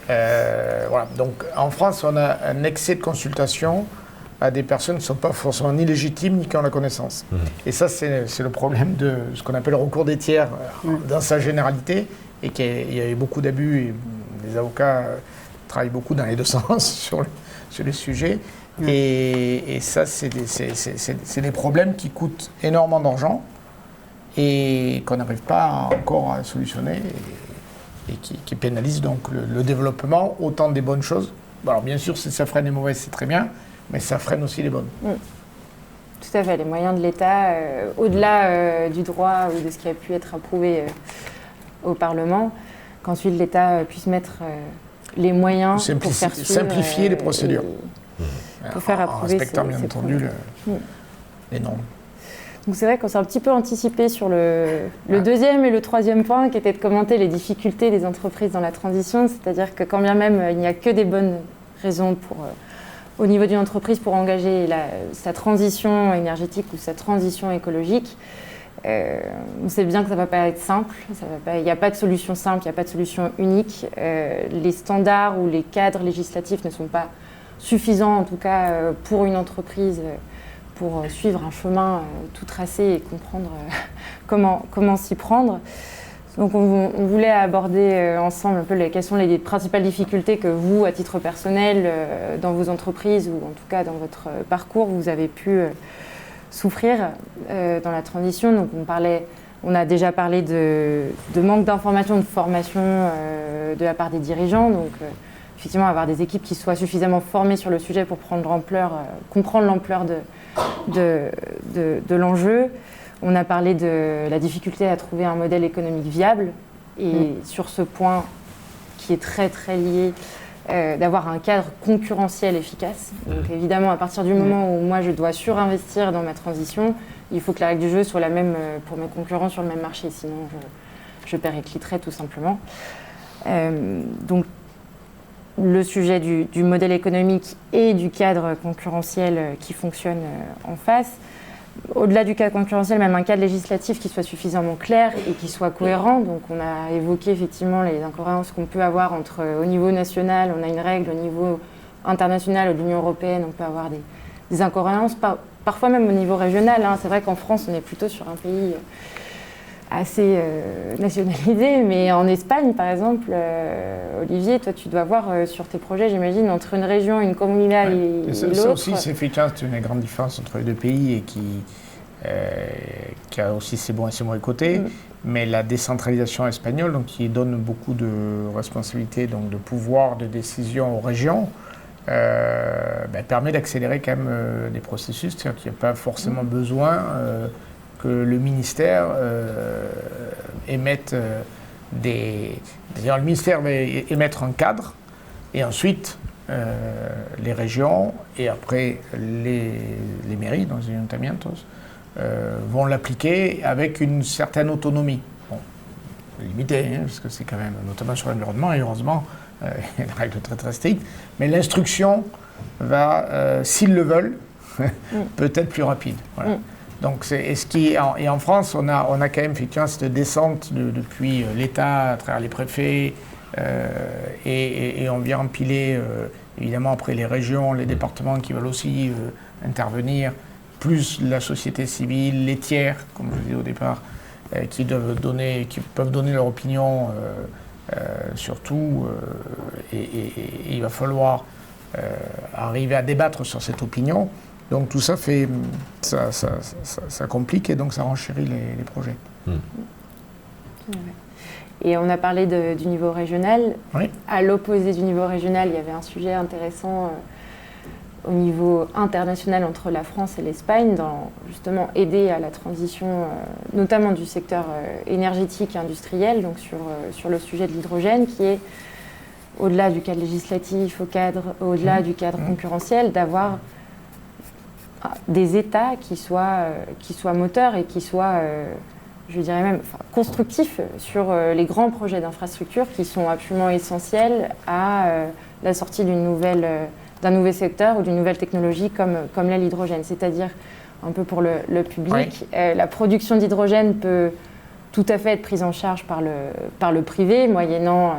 Voilà. Donc en France, on a un excès de consultation à des personnes qui ne sont pas forcément ni légitimes ni qui ont la connaissance. Et ça, c'est le problème de ce qu'on appelle le recours des tiers dans sa généralité, et qu'il y a eu beaucoup d'abus, et les avocats travaillent beaucoup dans les deux sens sur les sujets. Et ça, c'est des problèmes qui coûtent énormément d'argent et qu'on n'arrive pas encore à solutionner et qui pénalisent donc le développement, autant des bonnes choses. Alors bien sûr, si ça freine les mauvaises, c'est très bien, mais ça freine aussi les bonnes. Tout à fait, les moyens de l'État, au-delà du droit ou de ce qui a pu être approuvé au Parlement, qu'ensuite l'État puisse mettre les moyens pour faire suivre, simplifier les procédures. Pour faire approuver en respectant bien entendu les normes. Donc c'est vrai qu'on s'est un petit peu anticipé sur le deuxième et le troisième point, qui était de commenter les difficultés des entreprises dans la transition, c'est-à-dire que quand bien même il n'y a que des bonnes raisons au niveau d'une entreprise pour engager sa transition énergétique ou sa transition écologique, on sait bien que ça ne va pas être simple, il n'y a pas de solution simple, il n'y a pas de solution unique. Les standards ou les cadres législatifs ne sont pas suffisants, en tout cas pour une entreprise, pour suivre un chemin tout tracé et comprendre comment s'y prendre. Donc on voulait aborder ensemble un peu quelles sont les principales difficultés que vous, à titre personnel, dans vos entreprises ou en tout cas dans votre parcours, vous avez pu souffrir dans la transition. Donc on a déjà parlé de manque d'information, de formation de la part des dirigeants. Donc effectivement, avoir des équipes qui soient suffisamment formées sur le sujet pour comprendre l'ampleur de l'enjeu. On a parlé de la difficulté à trouver un modèle économique viable. Et sur ce point qui est très très lié, d'avoir un cadre concurrentiel efficace. Donc évidemment, à partir du moment où moi je dois surinvestir dans ma transition, il faut que la règle du jeu soit la même pour mes concurrents sur le même marché, sinon je péricliterai tout simplement. Donc le sujet du modèle économique et du cadre concurrentiel qui fonctionne en face. Au-delà du cadre concurrentiel, même un cadre législatif qui soit suffisamment clair et qui soit cohérent. Donc on a évoqué effectivement les incohérences qu'on peut avoir au niveau national, on a une règle, au niveau international, de l'Union européenne, on peut avoir des incohérences, parfois même au niveau régional. C'est vrai qu'en France, on est plutôt sur un pays assez nationalisé, mais en Espagne, par exemple, Olivier, toi, tu dois voir sur tes projets, j'imagine, entre une région, une comunidad et l'autre. Ça aussi, c'est effectivement une grande différence entre les deux pays et qui a aussi ses bons et ses mauvais côtés. Mais la décentralisation espagnole, donc, qui donne beaucoup de responsabilités, donc de pouvoir de décision aux régions, permet d'accélérer quand même des processus. C'est-à-dire qu'il n'y a pas forcément besoin que le ministère émette le ministère va émettre un cadre et ensuite les régions et après les mairies dans les ayuntamientos vont l'appliquer avec une certaine autonomie. Bon, limitée, parce que c'est quand même, notamment sur l'environnement, et heureusement, il y a des règles très très strictes, mais l'instruction va, s'ils le veulent, peut-être plus rapide. Voilà. Donc, et en France, on a quand même effectivement cette descente depuis l'État, à travers les préfets, et on vient empiler, évidemment, après les régions, les départements qui veulent aussi intervenir, plus la société civile, les tiers, comme je disais au départ, qui peuvent donner leur opinion, surtout, et il va falloir arriver à débattre sur cette opinion. Donc tout ça ça complique et donc ça renchérit les projets. Et on a parlé du niveau régional. Oui. À l'opposé du niveau régional, il y avait un sujet intéressant au niveau international entre la France et l'Espagne, dans justement aider à la transition, notamment du secteur énergétique et industriel, donc sur le sujet de l'hydrogène, qui est au-delà du cadre législatif, au-delà du cadre concurrentiel, d'avoir des États qui soient moteurs et qui soient, je dirais même, constructifs sur les grands projets d'infrastructure qui sont absolument essentiels à la sortie d'un nouvel secteur ou d'une nouvelle technologie comme l'hydrogène. C'est-à-dire, un peu pour le public, la production d'hydrogène peut tout à fait être prise en charge par le privé, moyennant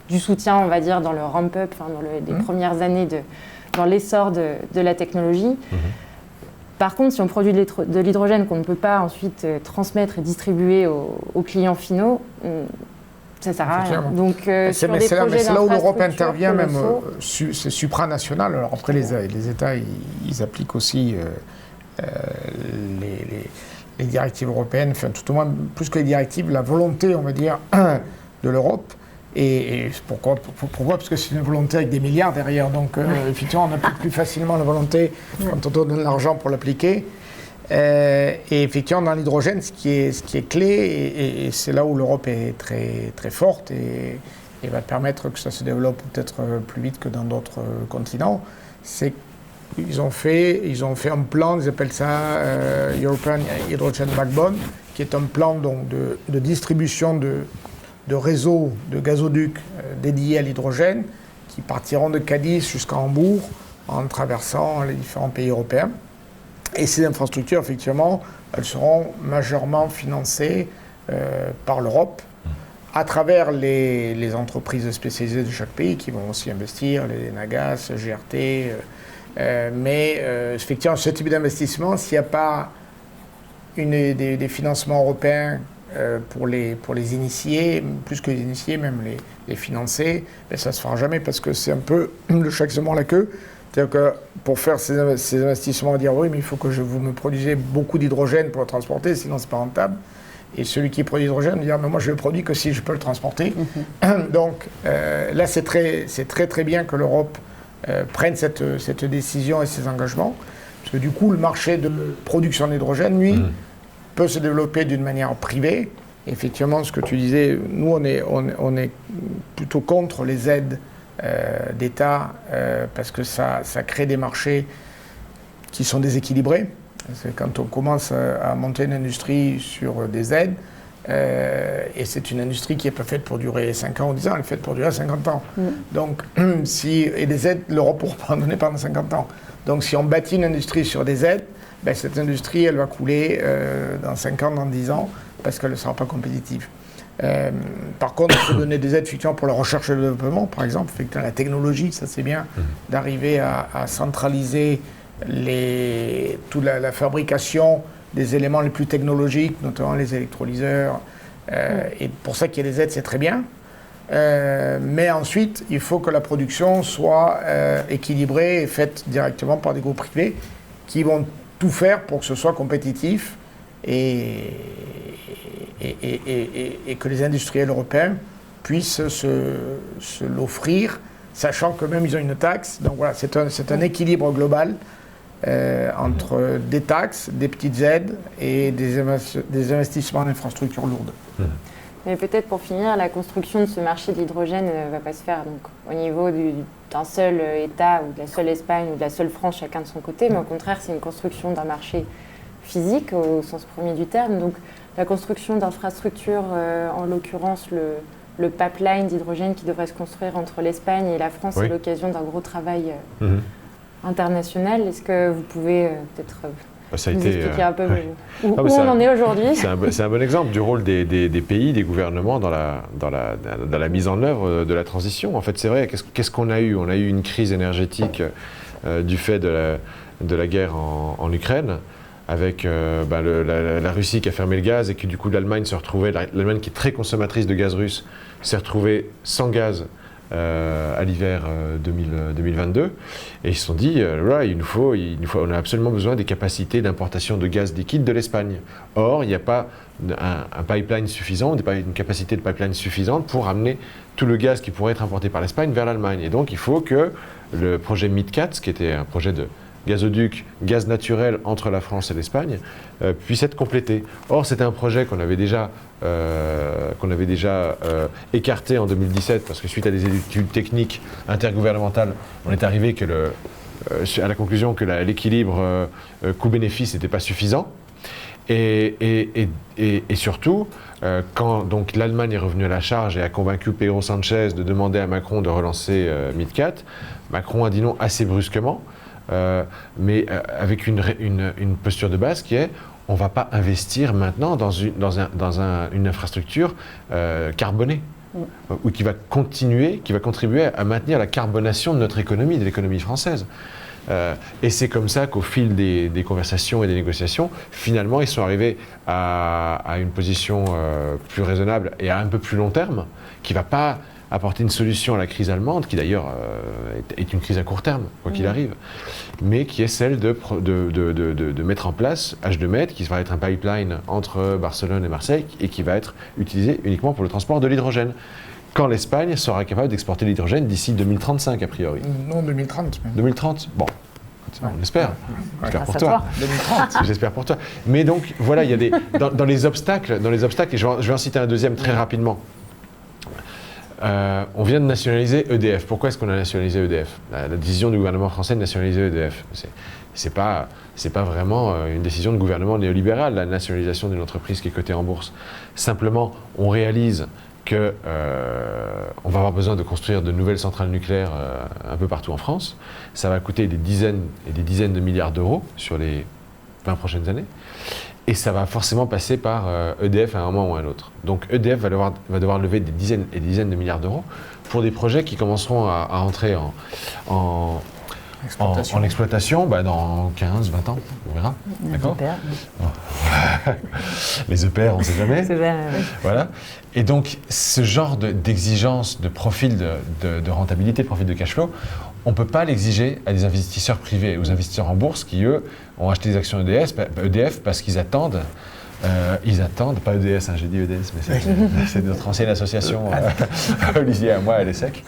du soutien, on va dire, dans le ramp-up, dans les premières années dans l'essor de la technologie. Par contre, si on produit de l'hydrogène qu'on ne peut pas ensuite transmettre et distribuer aux clients finaux, ça ne sert à rien. Donc, c'est là où l'Europe intervient, même, c'est supranational. Alors après, les États, ils appliquent aussi les directives européennes, enfin, tout au moins, plus que les directives, la volonté, on va dire, de l'Europe. Et pourquoi? Parce que c'est une volonté avec des milliards derrière. Donc, effectivement, on applique plus facilement la volonté quand on donne l'argent pour l'appliquer. Et effectivement, dans l'hydrogène, ce qui est clé, et c'est là où l'Europe est très, très forte et va permettre que ça se développe peut-être plus vite que dans d'autres continents, c'est qu'ils ont fait un plan, ils appellent ça European Hydrogen Backbone, qui est un plan donc, de distribution de réseaux de gazoducs dédiés à l'hydrogène qui partiront de Cadiz jusqu'à Hambourg en traversant les différents pays européens. Et ces infrastructures, effectivement, elles seront majeurement financées par l'Europe à travers les entreprises spécialisées de chaque pays qui vont aussi investir, les Nagas, GRT. Mais effectivement, ce type d'investissement, s'il n'y a pas des financements européens pour les initier, plus que les initier, même les financer, ben ça ne se fera jamais parce que c'est un peu le chat qui se mord la queue. C'est-à-dire que pour faire ces investissements, on va dire oui, mais il faut que vous me produisez beaucoup d'hydrogène pour le transporter, sinon c'est pas rentable. Et celui qui produit l'hydrogène va dire mais moi je le produis que si je peux le transporter. Donc là c'est très très bien que l'Europe prenne cette décision et ces engagements, parce que du coup le marché de production d'hydrogène, lui, peut se développer d'une manière privée. Et effectivement, ce que tu disais, nous on est plutôt contre les aides d'État parce que ça crée des marchés qui sont déséquilibrés. C'est quand on commence à monter une industrie sur des aides, et c'est une industrie qui n'est pas faite pour durer 5 ans ou 10 ans, elle est faite pour durer 50 ans. Donc, et des aides, l'Europe ne pourra pas en donner pendant 50 ans. Donc si on bâtit une industrie sur des aides, ben, cette industrie, elle va couler dans 5 ans, dans 10 ans, parce qu'elle ne sera pas compétitive. Par contre, il faut donner des aides effectivement pour la recherche et le développement, par exemple. La technologie, ça c'est bien, d'arriver à centraliser toute la fabrication des éléments les plus technologiques, notamment les électrolyseurs. Et pour ça qu'il y ait des aides, c'est très bien. Mais ensuite, il faut que la production soit équilibrée et faite directement par des groupes privés qui vont tout faire pour que ce soit compétitif et que les industriels européens puissent se l'offrir, sachant que même ils ont une taxe. Donc voilà, c'est un équilibre global entre des taxes, des petites aides et des investissements en infrastructures lourdes. Mais peut-être pour finir, la construction de ce marché de l'hydrogène ne va pas se faire donc, au niveau d'un seul État ou de la seule Espagne ou de la seule France, chacun de son côté, mais au contraire, c'est une construction d'un marché physique au sens premier du terme. Donc la construction d'infrastructures, en l'occurrence le pipeline d'hydrogène qui devrait se construire entre l'Espagne et la France Oui. à l'occasion d'un gros travail international. Est-ce que vous pouvez peut-être Ça a nous été, expliquer un peu où mais on en est aujourd'hui? C'est un bon exemple du rôle des pays, des gouvernements dans la mise en œuvre de la transition. En fait, c'est vrai, qu'est-ce qu'on a eu? On a eu une crise énergétique du fait de la guerre en Ukraine, avec la Russie qui a fermé le gaz et que du coup l'Allemagne se retrouvait, l'Allemagne qui est très consommatrice de gaz russe, s'est retrouvée sans gaz à l'hiver 2022, et ils se sont dit on a absolument besoin des capacités d'importation de gaz liquide de l'Espagne. Or, il n'y a pas un pipeline suffisant, une capacité de pipeline suffisante pour amener tout le gaz qui pourrait être importé par l'Espagne vers l'Allemagne. Et donc, il faut que le projet MidCat, qui était un projet de gazoduc, gaz naturel entre la France et l'Espagne, puisse être complété. Or, c'était un projet qu'on avait déjà écarté en 2017, parce que suite à des études techniques intergouvernementales, on est arrivé à la conclusion que l'équilibre coût-bénéfice n'était pas suffisant. Et surtout, quand donc l'Allemagne est revenue à la charge et a convaincu Pedro Sanchez de demander à Macron de relancer MidCat, Macron a dit non assez brusquement, mais avec une posture de base qui est: on ne va pas investir maintenant dans une infrastructure carbonée, ou qui va contribuer à maintenir la carbonation de notre économie, de l'économie française. Et c'est comme ça qu'au fil des conversations et des négociations, finalement, ils sont arrivés à une position plus raisonnable et à un peu plus long terme, qui ne va pas apporter une solution à la crise allemande, qui d'ailleurs est une crise à court terme, quoi qu'il arrive, mais qui est celle de mettre en place H2Med, qui va être un pipeline entre Barcelone et Marseille, et qui va être utilisé uniquement pour le transport de l'hydrogène. Quand l'Espagne sera capable d'exporter l'hydrogène d'ici 2035, a priori. Non, 2030 même. 2030 ? Bon, on espère. J'espère pour à toi. toi. 2030. J'espère pour toi. Mais donc, voilà, il y a dans les obstacles, et je vais en citer un deuxième très rapidement. On vient de nationaliser EDF. Pourquoi est-ce qu'on a nationalisé EDF ? La décision du gouvernement français de nationaliser EDF. C'est pas vraiment une décision de gouvernement néolibéral, la nationalisation d'une entreprise qui est cotée en bourse. Simplement, on réalise qu'on va avoir besoin de construire de nouvelles centrales nucléaires un peu partout en France. Ça va coûter des dizaines et des dizaines de milliards d'euros sur les 20 prochaines années. Et ça va forcément passer par EDF à un moment ou à un autre. Donc EDF va devoir lever des dizaines et des dizaines de milliards d'euros pour des projets qui commenceront à entrer en exploitation dans 15, 20 ans, on verra. D'accord ? Les EPR, on ne sait jamais. Voilà. Et donc, ce genre d'exigence de profil de rentabilité, de profil de cash flow, on ne peut pas l'exiger à des investisseurs privés, aux investisseurs en bourse qui, eux, ont acheté des actions EDF parce qu'ils attendent. Pas EDS, j'ai dit EDS, mais c'est notre ancienne association, Olivier à moi, elle est sec.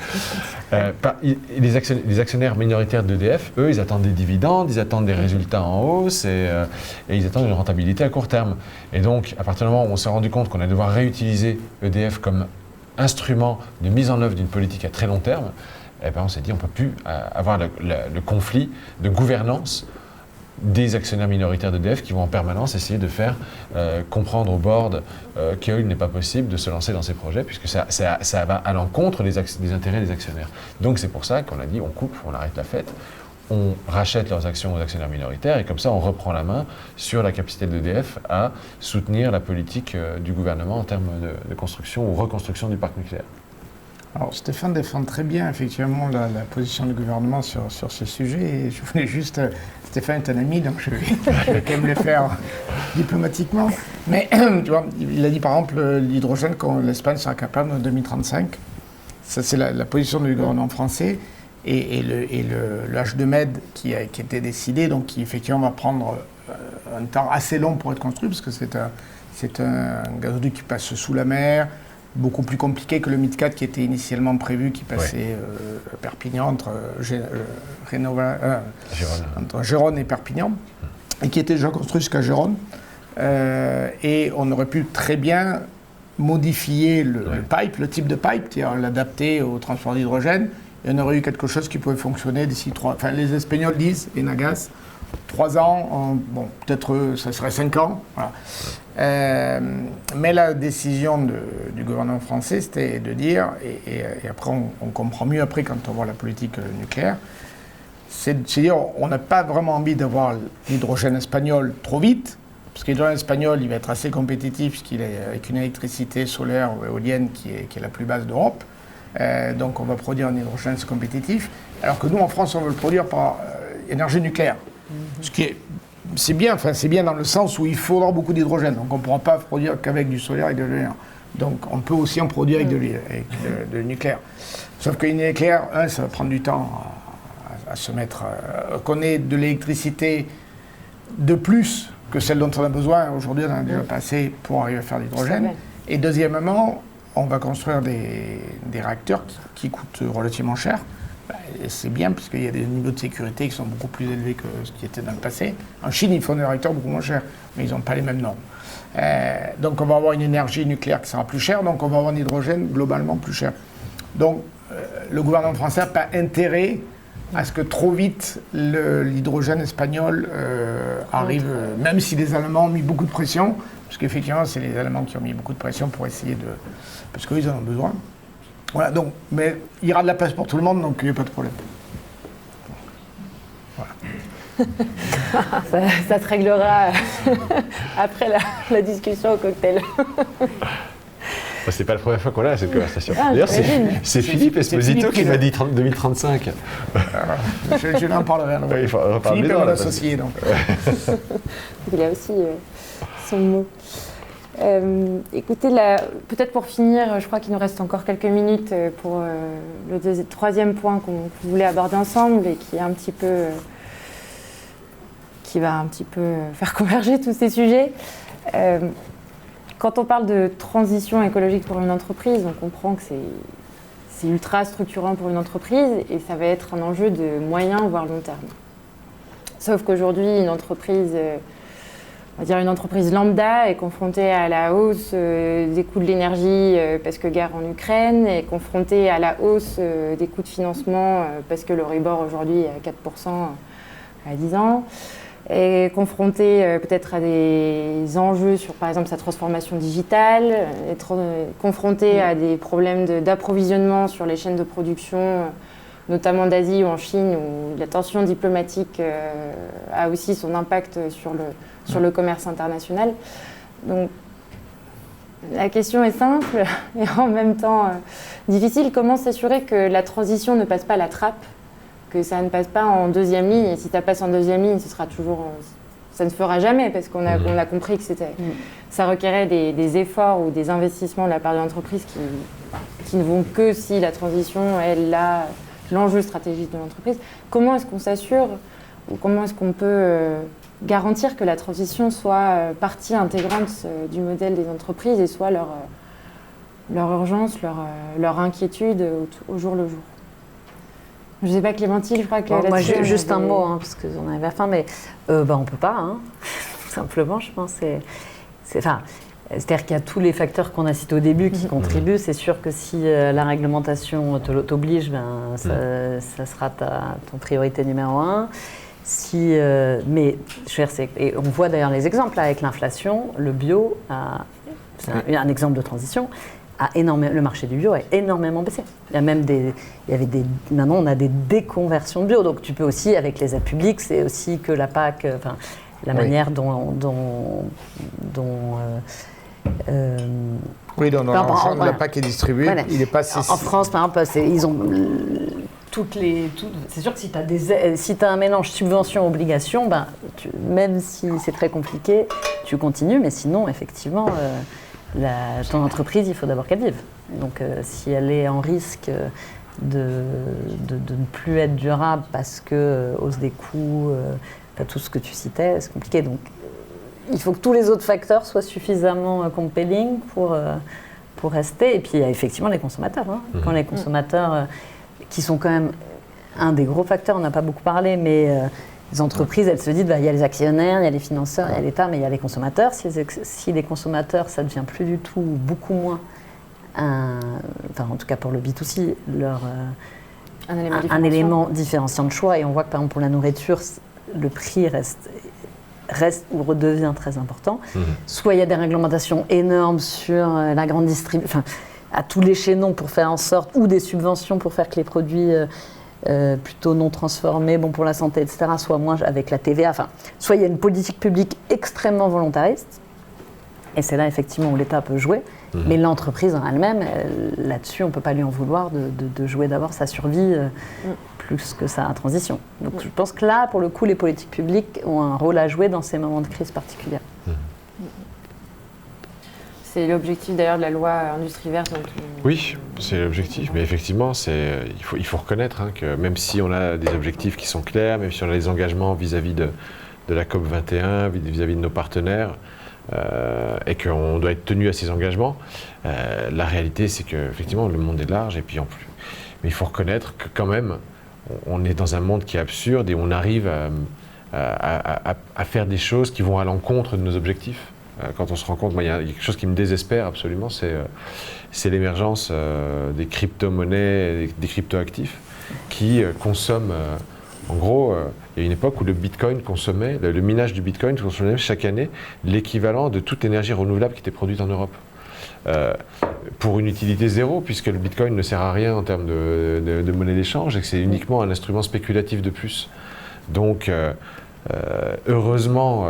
Les actionnaires minoritaires d'EDF, eux, ils attendent des dividendes, ils attendent des résultats en hausse et ils attendent une rentabilité à court terme. Et donc, à partir du moment où on s'est rendu compte qu'on allait devoir réutiliser EDF comme instrument de mise en œuvre d'une politique à très long terme, on s'est dit on ne peut plus avoir le conflit de gouvernance des actionnaires minoritaires d'EDF qui vont en permanence essayer de faire comprendre au board qu'il n'est pas possible de se lancer dans ces projets puisque ça va à l'encontre des intérêts des actionnaires. Donc c'est pour ça qu'on a dit on coupe, on arrête la fête, on rachète leurs actions aux actionnaires minoritaires et comme ça on reprend la main sur la capacité de l'EDF à soutenir la politique du gouvernement en termes de construction ou reconstruction du parc nucléaire. Alors Stéphane défend très bien effectivement la position du gouvernement sur ce sujet et je voulais juste, Stéphane est un ami donc je vais quand même le faire diplomatiquement, mais tu vois, il a dit par exemple l'hydrogène quand l'Espagne sera capable en 2035, ça c'est la position du gouvernement français et le H2Med qui a été décidé, donc qui effectivement va prendre un temps assez long pour être construit parce que c'est un gazoduc qui passe sous la mer, beaucoup plus compliqué que le MidCat qui était initialement prévu, qui passait à Perpignan, entre Gérone et Perpignan, et qui était déjà construit jusqu'à Gérone. Et on aurait pu très bien modifier le pipe, le type de pipe, c'est-à-dire l'adapter au transport d'hydrogène, et on aurait eu quelque chose qui pouvait fonctionner d'ici 3... Enfin, les Espagnols disent, Enagas, 3 ans, bon, peut-être ça serait 5 ans. Voilà. Mais la décision du gouvernement français, c'était de dire, et après on comprend mieux après quand on voit la politique nucléaire, c'est de dire on n'a pas vraiment envie d'avoir l'hydrogène espagnol trop vite, parce que l'hydrogène espagnol, il va être assez compétitif, puisqu'il est avec une électricité solaire ou éolienne qui est la plus basse d'Europe. Donc on va produire un hydrogène assez compétitif, alors que nous en France on veut le produire par énergie nucléaire. Ce qui est, c'est bien dans le sens où il faudra beaucoup d'hydrogène, donc on ne pourra pas produire qu'avec du solaire et de l'éolien. Donc on peut aussi en produire avec de nucléaire. Sauf que le nucléaire, ça va prendre du temps à se mettre, qu'on ait de l'électricité de plus que celle dont on a besoin. Aujourd'hui on en a déjà pas assez pour arriver à faire de l'hydrogène. Et deuxièmement, on va construire des réacteurs qui coûtent relativement cher. Et c'est bien, puisqu'il y a des niveaux de sécurité qui sont beaucoup plus élevés que ce qui était dans le passé. En Chine, ils font des réacteurs beaucoup moins chers, mais ils n'ont pas les mêmes normes. Donc on va avoir une énergie nucléaire qui sera plus chère, donc on va avoir un hydrogène globalement plus cher. Donc le gouvernement français n'a pas intérêt à ce que trop vite l'hydrogène espagnol arrive, même si les Allemands ont mis beaucoup de pression, parce qu'effectivement c'est les Allemands qui ont mis beaucoup de pression pour essayer de... parce qu'ils en ont besoin. Voilà, donc, mais il y aura de la place pour tout le monde, donc il n'y a pas de problème. Voilà. ça se réglera après la discussion au cocktail. C'est pas la première fois qu'on a cette conversation. D'ailleurs, c'est Philippe Esposito qui m'a dit 2035. Je n'en parlerai. Philippe est mon associé, donc. Il a aussi son mot. Écoutez, peut-être pour finir, je crois qu'il nous reste encore quelques minutes pour le troisième point qu'on voulait aborder ensemble et qui va un petit peu faire converger tous ces sujets. Quand on parle de transition écologique pour une entreprise, on comprend que c'est ultra structurant pour une entreprise et ça va être un enjeu de moyen voire long terme. Sauf qu'aujourd'hui, une entreprise lambda est confrontée à la hausse des coûts de l'énergie parce que guerre en Ukraine, est confrontée à la hausse des coûts de financement parce que l'Euribor aujourd'hui est à 4% à 10 ans, est confrontée peut-être à des enjeux sur par exemple sa transformation digitale, est confrontée à des problèmes d'approvisionnement sur les chaînes de production, notamment d'Asie ou en Chine, où la tension diplomatique a aussi son impact sur le commerce international. Donc, la question est simple et en même temps difficile. Comment s'assurer que la transition ne passe pas la trappe, que ça ne passe pas en deuxième ligne? Et si ça passe en deuxième ligne, ça ne se fera jamais parce qu'on a compris que ça requérait des efforts ou des investissements de la part de l'entreprise qui ne vont que si la transition est l'enjeu stratégique de l'entreprise. Comment est-ce qu'on s'assure ou comment est-ce qu'on peut garantir que la transition soit partie intégrante du modèle des entreprises et soit leur urgence, leur inquiétude au jour le jour? Je ne sais pas, Clémentine, je crois que moi, juste un mot, parce qu'on arrive à la fin, mais on ne peut pas, tout simplement, je pense. C'est-à-dire qu'il y a tous les facteurs qu'on a cités au début qui contribuent. C'est sûr que si la réglementation t'oblige, ça sera ton priorité numéro 1. Mais et on voit d'ailleurs les exemples là, avec l'inflation, le bio, c'est un exemple de transition. Le marché du bio a énormément baissé. Maintenant on a des déconversions de bio, donc tu peux aussi avec les aides publiques, c'est aussi que la PAC, manière dont la PAC est distribuée, voilà. Il n'est pas si... En France, par exemple, ils ont c'est sûr que si tu as un mélange subvention-obligation, même si c'est très compliqué, tu continues, mais sinon, effectivement, ton entreprise, il faut d'abord qu'elle vive. Donc, si elle est en risque de ne plus être durable parce que hausse des coûts, tout ce que tu citais, c'est compliqué. Donc, il faut que tous les autres facteurs soient suffisamment compelling pour rester. Et puis, il y a effectivement les consommateurs. Quand les consommateurs, qui sont quand même un des gros facteurs, on n'a pas beaucoup parlé, mais les entreprises, elles se disent, il y a les actionnaires, il y a les financeurs, il y a l'État, mais il y a les consommateurs. Si les consommateurs, ça ne devient plus du tout, beaucoup moins, en tout cas pour le B2C, un élément différenciant de choix. Et on voit que, par exemple, pour la nourriture, le prix reste ou redevient très important. Soit il y a des réglementations énormes sur la grande distribution, à tous les chaînons pour faire en sorte, ou des subventions pour faire que les produits plutôt non transformés, bons pour la santé, etc., soient moins avec la TVA. Soit il y a une politique publique extrêmement volontariste, et c'est là effectivement où l'État peut jouer, mais l'entreprise en elle-même, là-dessus, on ne peut pas lui en vouloir de jouer d'abord sa survie plus que sa transition. Donc je pense que là, pour le coup, les politiques publiques ont un rôle à jouer dans ces moments de crise particulière. C'est l'objectif d'ailleurs de la loi Industrie verte. Oui, c'est l'objectif, mais effectivement, il faut reconnaître que même si on a des objectifs qui sont clairs, même si on a des engagements vis-à-vis de la COP21, vis-à-vis de nos partenaires, et qu'on doit être tenu à ces engagements, la réalité c'est qu'effectivement le monde est large, et puis en plus, mais il faut reconnaître que quand même, on est dans un monde qui est absurde et on arrive à faire des choses qui vont à l'encontre de nos objectifs. Quand on se rend compte, moi, il y a quelque chose qui me désespère absolument, c'est l'émergence des crypto-monnaies, des crypto-actifs qui consomment, en gros, il y a une époque où le bitcoin consommait, le minage du bitcoin consommait chaque année l'équivalent de toute énergie renouvelable qui était produite en Europe. Pour une utilité zéro, puisque le bitcoin ne sert à rien en termes de monnaie d'échange et que c'est uniquement un instrument spéculatif de plus. Donc, heureusement,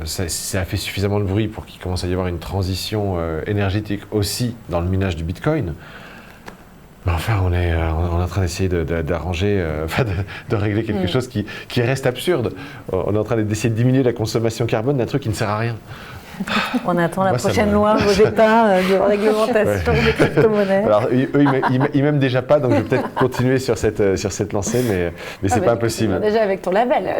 ça a fait suffisamment de bruit pour qu'il commence à y avoir une transition énergétique aussi dans le minage du bitcoin. Mais enfin, on est en train d'essayer d'arranger, de régler quelque chose qui reste absurde. On est en train d'essayer de diminuer la consommation carbone d'un truc qui ne sert à rien. On attend la prochaine loi Vogetta de réglementation des crypto-monnaies. Alors, eux, ils m'aiment déjà pas, donc je vais peut-être continuer sur cette lancée, mais c'est pas impossible. Déjà avec ton label.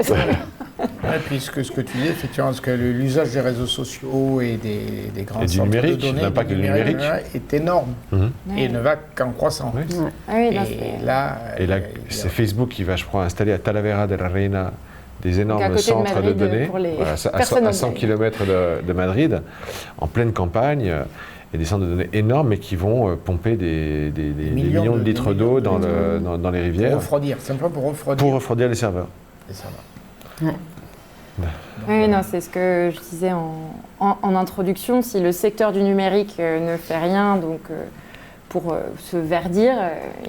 Et puis ce que tu dis, effectivement, parce que l'usage des réseaux sociaux et des grands et centres numérique, de données, l'impact du numérique est énorme et ne va qu'en croissant. Oui. Ah oui, Et là, c'est Facebook qui va, je crois, installer à Talavera de la Reina des énormes centres de données à 100 km de Madrid, en pleine campagne, et des centres de données énormes, mais qui vont pomper des millions de litres d'eau dans les rivières. Pour refroidir, simplement pour refroidir. Pour refroidir les serveurs. Ouais. Oui, non, c'est ce que je disais en introduction. Si le secteur du numérique ne fait rien, donc pour se verdir,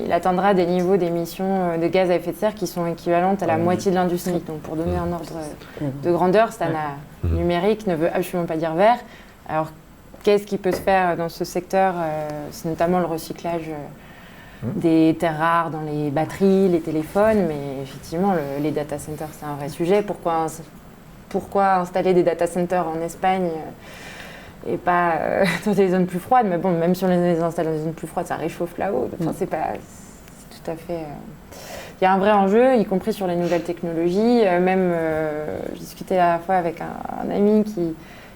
il atteindra des niveaux d'émissions de gaz à effet de serre qui sont équivalentes à la moitié de l'industrie. Donc pour donner un ordre de grandeur, numérique ne veut absolument pas dire vert. Alors qu'est-ce qui peut se faire dans ce secteur? C'est notamment le recyclage des terres rares dans les batteries, les téléphones, mais effectivement les data centers c'est un vrai sujet. Pourquoi installer des data centers en Espagne et pas dans des zones plus froides? Mais bon, même si on les installe dans des zones plus froides, ça réchauffe là-haut. Enfin, c'est tout à fait... Il y a un vrai enjeu, y compris sur les nouvelles technologies. Je discutais à la fois avec un ami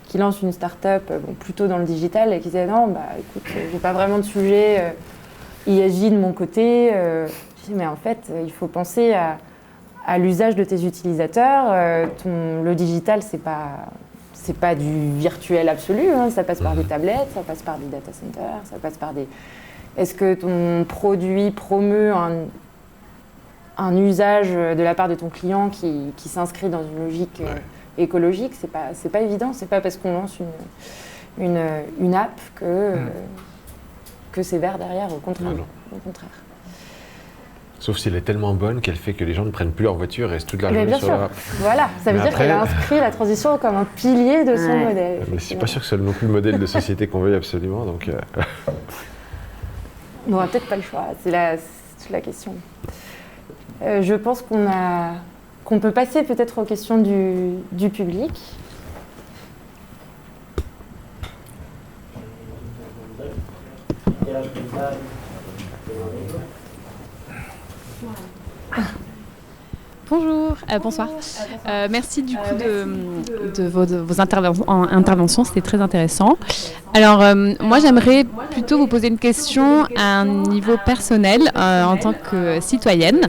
qui lance une start-up plutôt dans le digital et qui disait non, écoute, j'ai pas vraiment de sujet ISJ de mon côté. Je dis mais en fait, il faut penser à l'usage de tes utilisateurs. Le digital, c'est pas du virtuel absolu, ça passe par des tablettes, ça passe par des data centers, ça passe par des... Est-ce que ton produit promeut un usage de la part de ton client qui s'inscrit dans une logique écologique? C'est pas évident, c'est pas parce qu'on lance une app que c'est vert derrière, au contraire. Au contraire. Sauf si elle est tellement bonne qu'elle fait que les gens ne prennent plus leur voiture et restent toute la journée sur leur app. Voilà, ça veut dire qu'elle a inscrit la transition comme un pilier de son modèle. Mais je ne suis pas sûr que ce soit non plus le modèle de société qu'on veut absolument. Donc on n'aura peut-être pas le choix, c'est toute la question. Je pense qu'on peut passer peut-être aux questions du public. Bonjour, bonsoir. Merci du coup de vos interventions, c'était très intéressant. Alors moi j'aimerais plutôt vous poser une question à un niveau personnel en tant que citoyenne.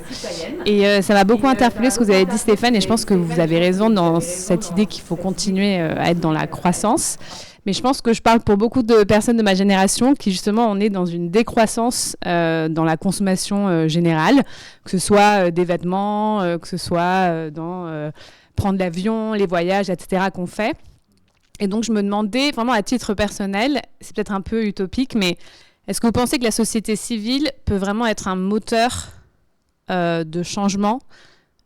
Et ça m'a beaucoup interpellée ce que vous avez dit Stéphane, et je pense que vous avez raison dans cette idée qu'il faut continuer à être dans la croissance. Mais je pense que je parle pour beaucoup de personnes de ma génération qui, justement, on est dans une décroissance dans la consommation générale, que ce soit des vêtements, que ce soit dans prendre l'avion, les voyages, etc. qu'on fait. Et donc, je me demandais, vraiment à titre personnel, c'est peut-être un peu utopique, mais est-ce que vous pensez que la société civile peut vraiment être un moteur de changement,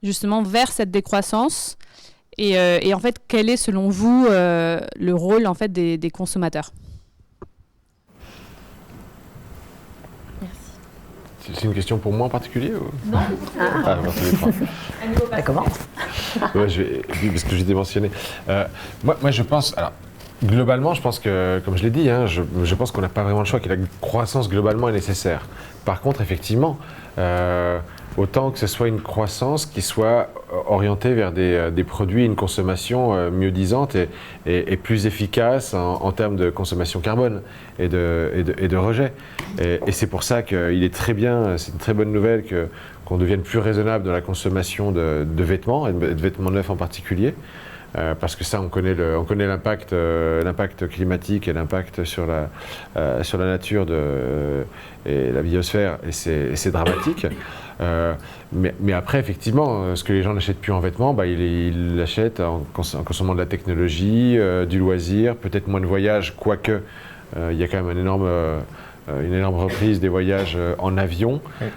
justement, vers cette décroissance et en fait, quel est, selon vous, le rôle en fait, des consommateurs ? C'est une question pour moi en particulier ou... Non. Ça commence. Ouais, parce que j'ai mentionné. Moi, je pense... Alors, globalement, je pense que, comme je l'ai dit, je pense qu'on n'a pas vraiment le choix, que la croissance globalement est nécessaire. Par contre, effectivement, autant que ce soit une croissance qui soit orientée vers des produits et une consommation mieux disante et plus efficace en termes de consommation carbone et de rejet. Et c'est pour ça qu'il est très bien, c'est une très bonne nouvelle qu'on devienne plus raisonnable dans la consommation de vêtements, et de vêtements neufs en particulier. Parce que ça, on connaît l'impact climatique et l'impact sur la nature et la biosphère, et c'est dramatique. Mais après, effectivement, ce que les gens n'achètent plus en vêtements, ils l'achètent en consommant de la technologie, du loisir, peut-être moins de voyages, quoique il y a quand même une énorme reprise des voyages en avion. Oui.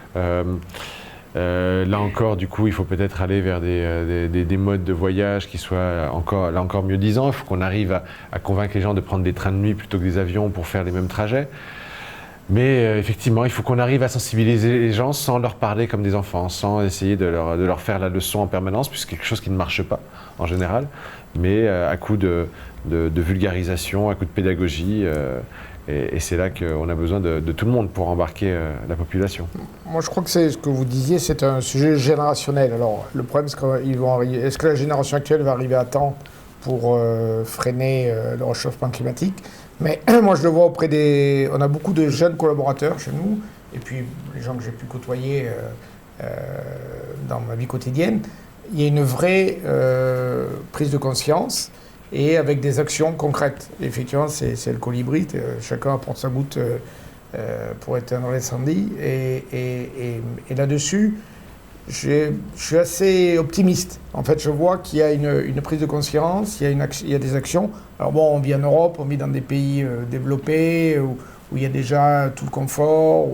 Là encore, du coup, il faut peut-être aller vers des modes de voyage qui soient encore mieux disants. Il faut qu'on arrive à convaincre les gens de prendre des trains de nuit plutôt que des avions pour faire les mêmes trajets. Mais effectivement, il faut qu'on arrive à sensibiliser les gens sans leur parler comme des enfants, sans essayer de leur faire la leçon en permanence, puisque c'est quelque chose qui ne marche pas en général, mais à coup de vulgarisation, à coup de pédagogie. Et c'est là qu'on a besoin de tout le monde pour embarquer la population. Moi, je crois que c'est ce que vous disiez, c'est un sujet générationnel. Alors, le problème, c'est est-ce que la génération actuelle va arriver à temps pour freiner le réchauffement climatique? Mais moi, je le vois on a beaucoup de jeunes collaborateurs chez nous, et puis les gens que j'ai pu côtoyer dans ma vie quotidienne. Il y a une vraie prise de conscience, et avec des actions concrètes. Et effectivement, c'est le colibri, chacun apporte sa goutte pour éteindre l'incendie. Et là-dessus, je suis assez optimiste. En fait, je vois qu'il y a une prise de conscience, il y a des actions. Alors bon, on vit en Europe, on vit dans des pays développés, où il y a déjà tout le confort,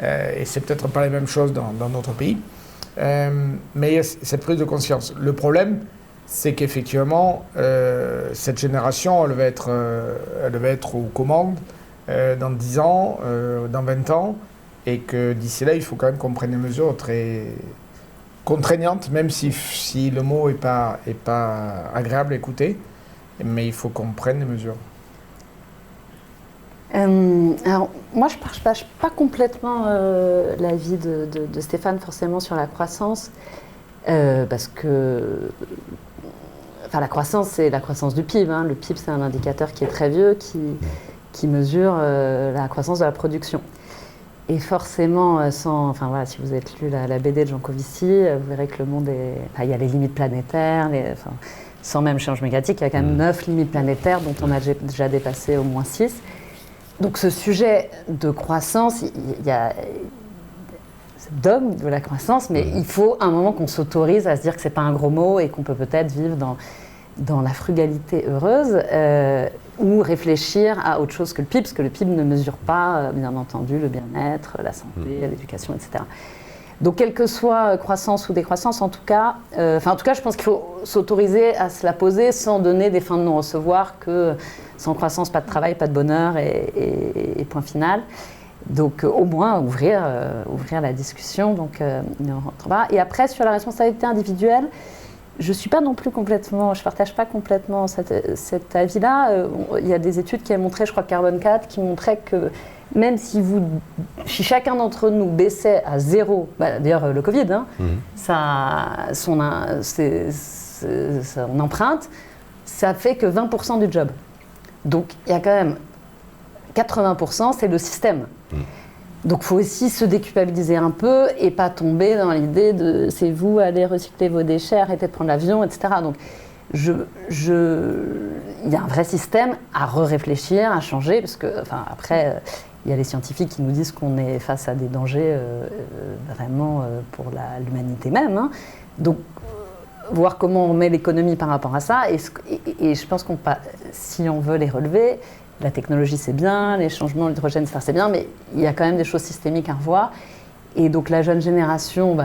et c'est peut-être pas les mêmes choses dans notre pays. Mais il y a cette prise de conscience. Le problème, c'est qu'effectivement, cette génération, elle va être aux commandes dans 10 ans, dans 20 ans, et que d'ici là, il faut quand même qu'on prenne des mesures très contraignantes, même si le mot n'est pas agréable à écouter, mais il faut qu'on prenne des mesures. Alors, moi, je ne partage pas complètement l'avis de Stéphane, forcément, sur la croissance, parce que la croissance, c'est la croissance du PIB. Hein. Le PIB, c'est un indicateur qui est très vieux, qui mesure la croissance de la production. Et forcément, si vous avez lu la BD de Jean Covici, vous verrez que le monde il y a les limites planétaires, sans même changement climatique, il y a quand même 9 limites planétaires dont on a déjà dépassé au moins 6. Donc ce sujet de croissance, il y a d'homme de la croissance, mais il faut un moment qu'on s'autorise à se dire que c'est pas un gros mot et qu'on peut peut-être vivre dans la frugalité heureuse ou réfléchir à autre chose que le PIB, parce que le PIB ne mesure pas, bien entendu, le bien-être, la santé, l'éducation, etc. Donc, quelle que soit croissance ou décroissance, en tout cas, je pense qu'il faut s'autoriser à se la poser sans donner des fins de non-recevoir que sans croissance, pas de travail, pas de bonheur et point final. Donc, au moins, ouvrir la discussion. Donc, il en rentrera. Et après, sur la responsabilité individuelle, je ne partage pas complètement cet avis-là. Il y a des études qui ont montré, je crois Carbone 4, qui montraient que même si chacun d'entre nous baissait à zéro, d'ailleurs le Covid, son empreinte, ça fait que 20% du job. Donc il y a quand même 80%, c'est le système. Donc il faut aussi se déculpabiliser un peu et pas tomber dans l'idée de c'est vous, allez recycler vos déchets, arrêtez de prendre l'avion, etc. Donc il y a un vrai système à réfléchir, à changer, parce que après, il y a les scientifiques qui nous disent qu'on est face à des dangers vraiment pour l'humanité même. Hein. Donc voir comment on met l'économie par rapport à ça. Et je pense si on veut les relever, la technologie c'est bien, les changements, l'hydrogène c'est bien, mais il y a quand même des choses systémiques à revoir. Et donc la jeune génération,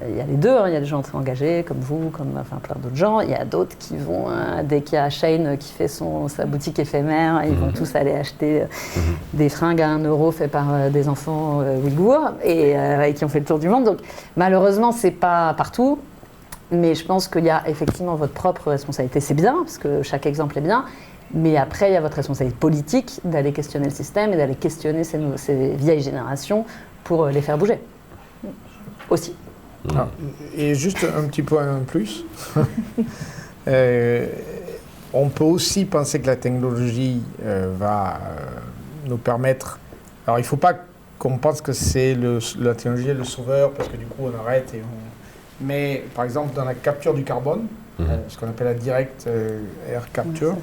il y a les deux, il y a des gens très engagés comme vous, comme plein d'autres gens. Il y a d'autres qui vont, dès qu'il y a Shein qui fait sa boutique éphémère, ils vont tous aller acheter des fringues à 1 € fait par des enfants ouïghours et qui ont fait le tour du monde. Donc malheureusement, c'est pas partout. Mais je pense qu'il y a effectivement votre propre responsabilité, c'est bien, parce que chaque exemple est bien. Mais après, il y a votre responsabilité politique d'aller questionner le système et d'aller questionner ces vieilles générations pour les faire bouger. Aussi. Ah, et juste un petit point en plus. On peut aussi penser que la technologie va nous permettre... Alors, il ne faut pas qu'on pense que c'est la technologie est le sauveur, parce que du coup, on arrête et on... Mais, par exemple, dans la capture du carbone, ce qu'on appelle la direct air capture,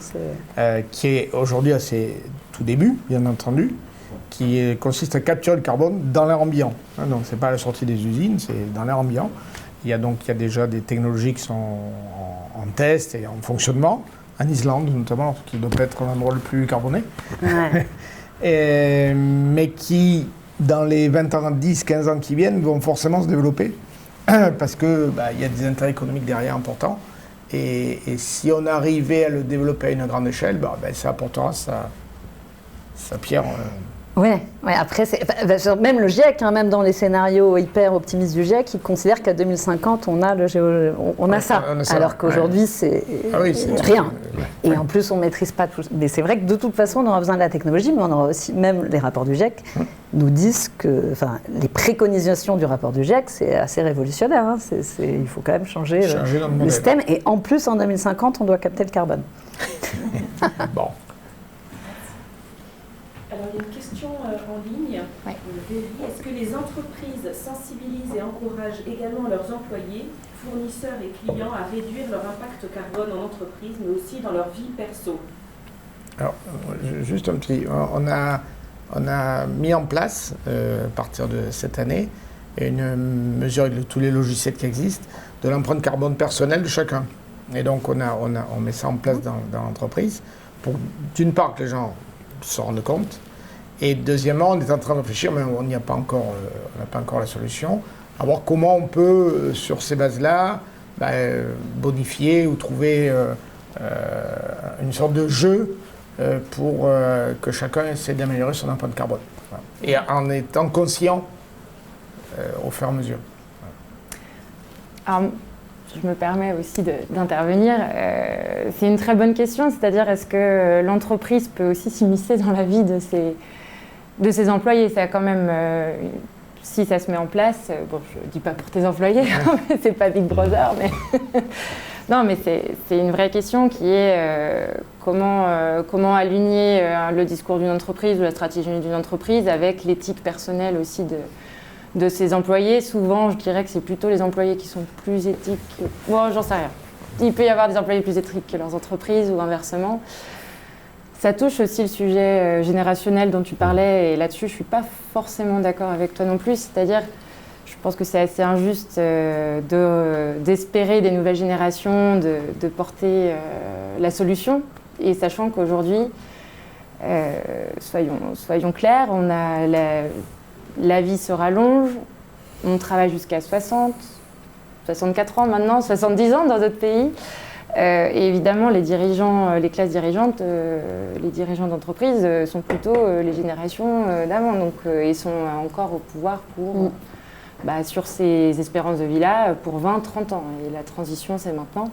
qui est aujourd'hui à ses tout débuts, bien entendu, qui consiste à capturer le carbone dans l'air ambiant. Donc, ce n'est pas à la sortie des usines, c'est dans l'air ambiant. Il y a déjà des technologies qui sont en test et en fonctionnement, en Islande notamment, qui doit être l'endroit le plus carboné, mais qui, dans les 20 ans, 10, 15 ans qui viennent, vont forcément se développer. Parce qu'il y a des intérêts économiques derrière importants. Et si on arrivait à le développer à une grande échelle, ça apportera sa pierre. Oui, après, même le GIEC, même dans les scénarios hyper optimistes du GIEC, il considère qu'à 2050, on a ça. Alors qu'aujourd'hui, c'est rien. Et en plus, on ne maîtrise pas tout. Mais c'est vrai que de toute façon, on aura besoin de la technologie, mais on aura aussi, même les rapports du GIEC nous disent que, les préconisations du rapport du GIEC, c'est assez révolutionnaire. Il faut quand même changer le système. Et en plus, en 2050, on doit capter le carbone. Bon. Alors, il y a une question en ligne. Est-ce que les entreprises sensibilisent et encouragent également leurs employés, fournisseurs et clients à réduire leur impact carbone en entreprise, mais aussi dans leur vie perso? Alors, juste un petit... On a mis en place, à partir de cette année, une mesure de tous les logiciels qui existent, de l'empreinte carbone personnelle de chacun. Et donc, on met ça en place dans l'entreprise pour, d'une part, que les gens se rendent compte. Et deuxièmement, on est en train de réfléchir, mais on n'a pas encore la solution, à voir comment on peut, sur ces bases-là, bonifier ou trouver une sorte de jeu pour que chacun essaie d'améliorer son empreinte carbone. Voilà. Et en étant conscient au fur et à mesure. Alors, je me permets aussi d'intervenir. C'est une très bonne question, c'est-à-dire est-ce que l'entreprise peut aussi s'immiscer dans la vie de ses employés? Ça quand même, si ça se met en place, bon, je ne dis pas pour tes employés, c'est pas Big Brother, mais non, mais c'est une vraie question qui est comment aligner le discours d'une entreprise ou la stratégie d'une entreprise avec l'éthique personnelle aussi de ses employés. Souvent, je dirais que c'est plutôt les employés qui sont plus éthiques. Bon, j'en sais rien. Il peut y avoir des employés plus éthiques que leurs entreprises ou inversement. Ça touche aussi le sujet générationnel dont tu parlais, et là-dessus, je ne suis pas forcément d'accord avec toi non plus. C'est-à-dire, je pense que c'est assez injuste d'espérer des nouvelles générations de porter la solution. Et sachant qu'aujourd'hui, soyons clairs, on a la vie se rallonge, on travaille jusqu'à 60, 64 ans maintenant, 70 ans dans d'autres pays. Et évidemment, les classes dirigeantes, les dirigeants d'entreprise sont plutôt les générations d'avant. Donc, ils sont encore au pouvoir sur ces espérances de vie-là pour 20, 30 ans. Et la transition, c'est maintenant.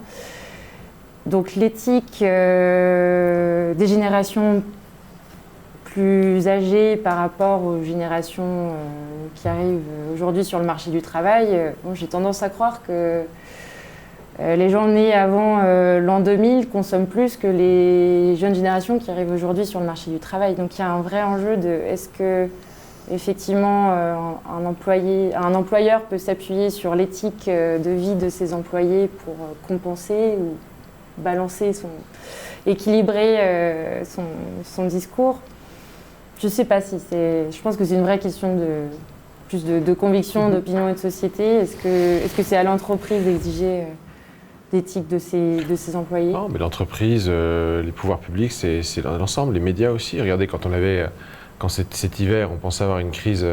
Donc, l'éthique des générations plus âgées par rapport aux générations qui arrivent aujourd'hui sur le marché du travail, j'ai tendance à croire que les gens nés avant l'an 2000 consomment plus que les jeunes générations qui arrivent aujourd'hui sur le marché du travail. Donc il y a un vrai enjeu de est-ce que effectivement un employeur peut s'appuyer sur l'éthique de vie de ses employés pour compenser ou balancer équilibrer son discours. Je ne sais pas si je pense que c'est une vraie question de conviction, d'opinion et de société. Est-ce que c'est à l'entreprise d'exiger d'éthique de ses employés? Non, mais l'entreprise, les pouvoirs publics, c'est l'ensemble, les médias aussi. Regardez, quand cet hiver, on pensait avoir une crise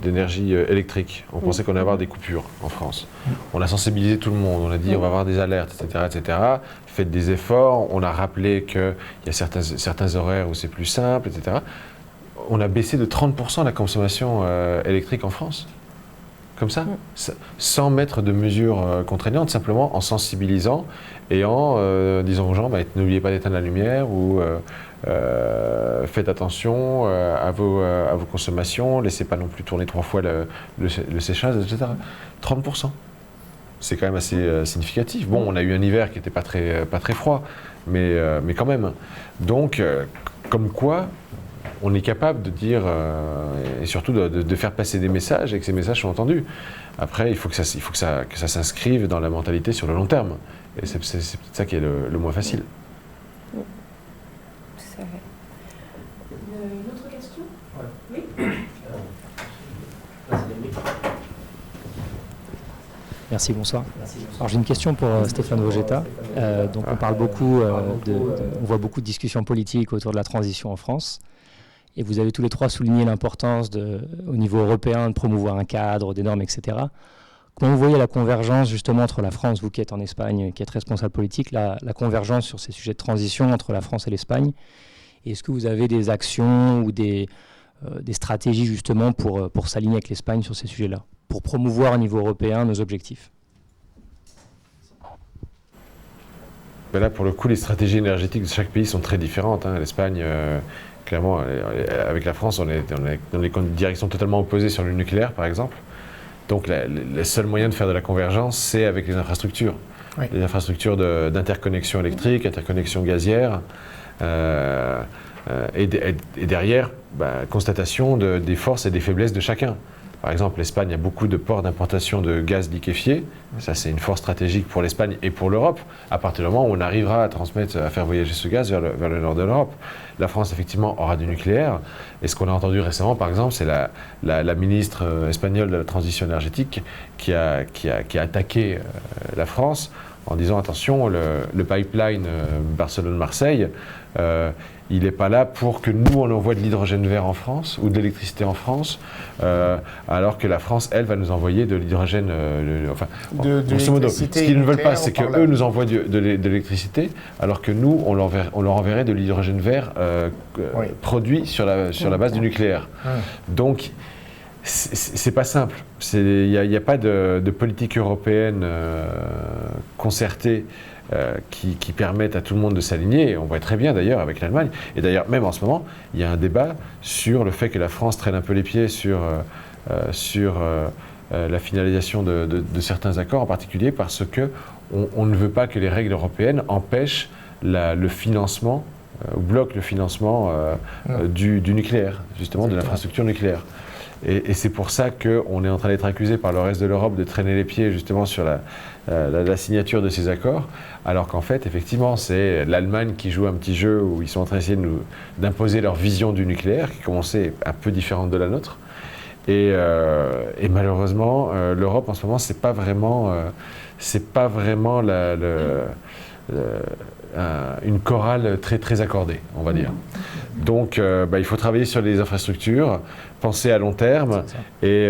d'énergie électrique. On pensait qu'on allait avoir des coupures en France. On a sensibilisé tout le monde, on a dit on va avoir des alertes, etc., etc. Faites des efforts, on a rappelé qu'il y a certains horaires où c'est plus simple, etc. On a baissé de 30% la consommation électrique en France. Comme ça, sans mettre de mesures contraignantes, simplement en sensibilisant et en disant aux gens n'oubliez pas d'éteindre la lumière ou faites attention à vos consommations, laissez pas non plus tourner 3 fois le séchage, etc. 30%. C'est quand même assez significatif. Bon, on a eu un hiver qui n'était pas très froid, mais quand même. Donc, comme quoi, on est capable de dire, et surtout de faire passer des messages et que ces messages soient entendus. Après, il faut que ça s'inscrive dans la mentalité sur le long terme. Et c'est peut-être ça qui est le moins facile. Tout à fait. Une autre question? Oui. Merci, bonsoir. Alors j'ai une question pour Stéphane Vogetta. Donc on parle beaucoup, on voit beaucoup de discussions politiques autour de la transition en France. Et vous avez tous les trois souligné l'importance au niveau européen de promouvoir un cadre, des normes, etc. Comment vous voyez la convergence justement entre la France, vous qui êtes en Espagne, qui êtes responsable politique, la convergence sur ces sujets de transition entre la France et l'Espagne? Et est-ce que vous avez des actions ou des stratégies justement pour s'aligner avec l'Espagne sur ces sujets-là, pour promouvoir au niveau européen nos objectifs? Ben là, pour le coup, les stratégies énergétiques de chaque pays sont très différentes. L'Espagne, clairement, avec la France, on est dans des directions totalement opposées sur le nucléaire, par exemple. Donc, le seul moyen de faire de la convergence, c'est avec les infrastructures. Oui. Les infrastructures d'interconnexion électrique, interconnexion gazière. Et derrière, constatation des forces et des faiblesses de chacun. Par exemple, l'Espagne a beaucoup de ports d'importation de gaz liquéfié. Ça, c'est une force stratégique pour l'Espagne et pour l'Europe, à partir du moment où on arrivera à faire voyager ce gaz vers le nord de l'Europe. La France, effectivement, aura du nucléaire. Et ce qu'on a entendu récemment, par exemple, c'est la ministre espagnole de la transition énergétique qui a attaqué la France en disant attention, le pipeline Barcelone-Marseille, il n'est pas là pour que nous, on envoie de l'hydrogène vert en France ou de l'électricité en France, alors que la France, elle, va nous envoyer de l'hydrogène. Grosso modo, ce qu'ils ne veulent pas, c'est qu'eux nous envoient de l'électricité, alors que nous, on leur enverrait de l'hydrogène vert produit sur la base du nucléaire. Donc, c'est pas simple. Il n'y a pas de politique européenne concertée qui permettent à tout le monde de s'aligner. On voit très bien d'ailleurs avec l'Allemagne. Et d'ailleurs, même en ce moment, il y a un débat sur le fait que la France traîne un peu les pieds sur la finalisation de certains accords, en particulier parce qu'on ne veut pas que les règles européennes empêchent le financement ou bloquent le financement du nucléaire, justement de l'infrastructure nucléaire. Et c'est pour ça qu'on est en train d'être accusé par le reste de l'Europe de traîner les pieds justement sur la signature de ces accords, alors qu'en fait, effectivement, c'est l'Allemagne qui joue un petit jeu où ils sont en train d'essayer d'imposer leur vision du nucléaire, qui commençait un peu différente de la nôtre. Et malheureusement, l'Europe en ce moment, c'est pas vraiment une chorale très, très accordée, on va dire. Donc, il faut travailler sur les infrastructures, penser à long terme et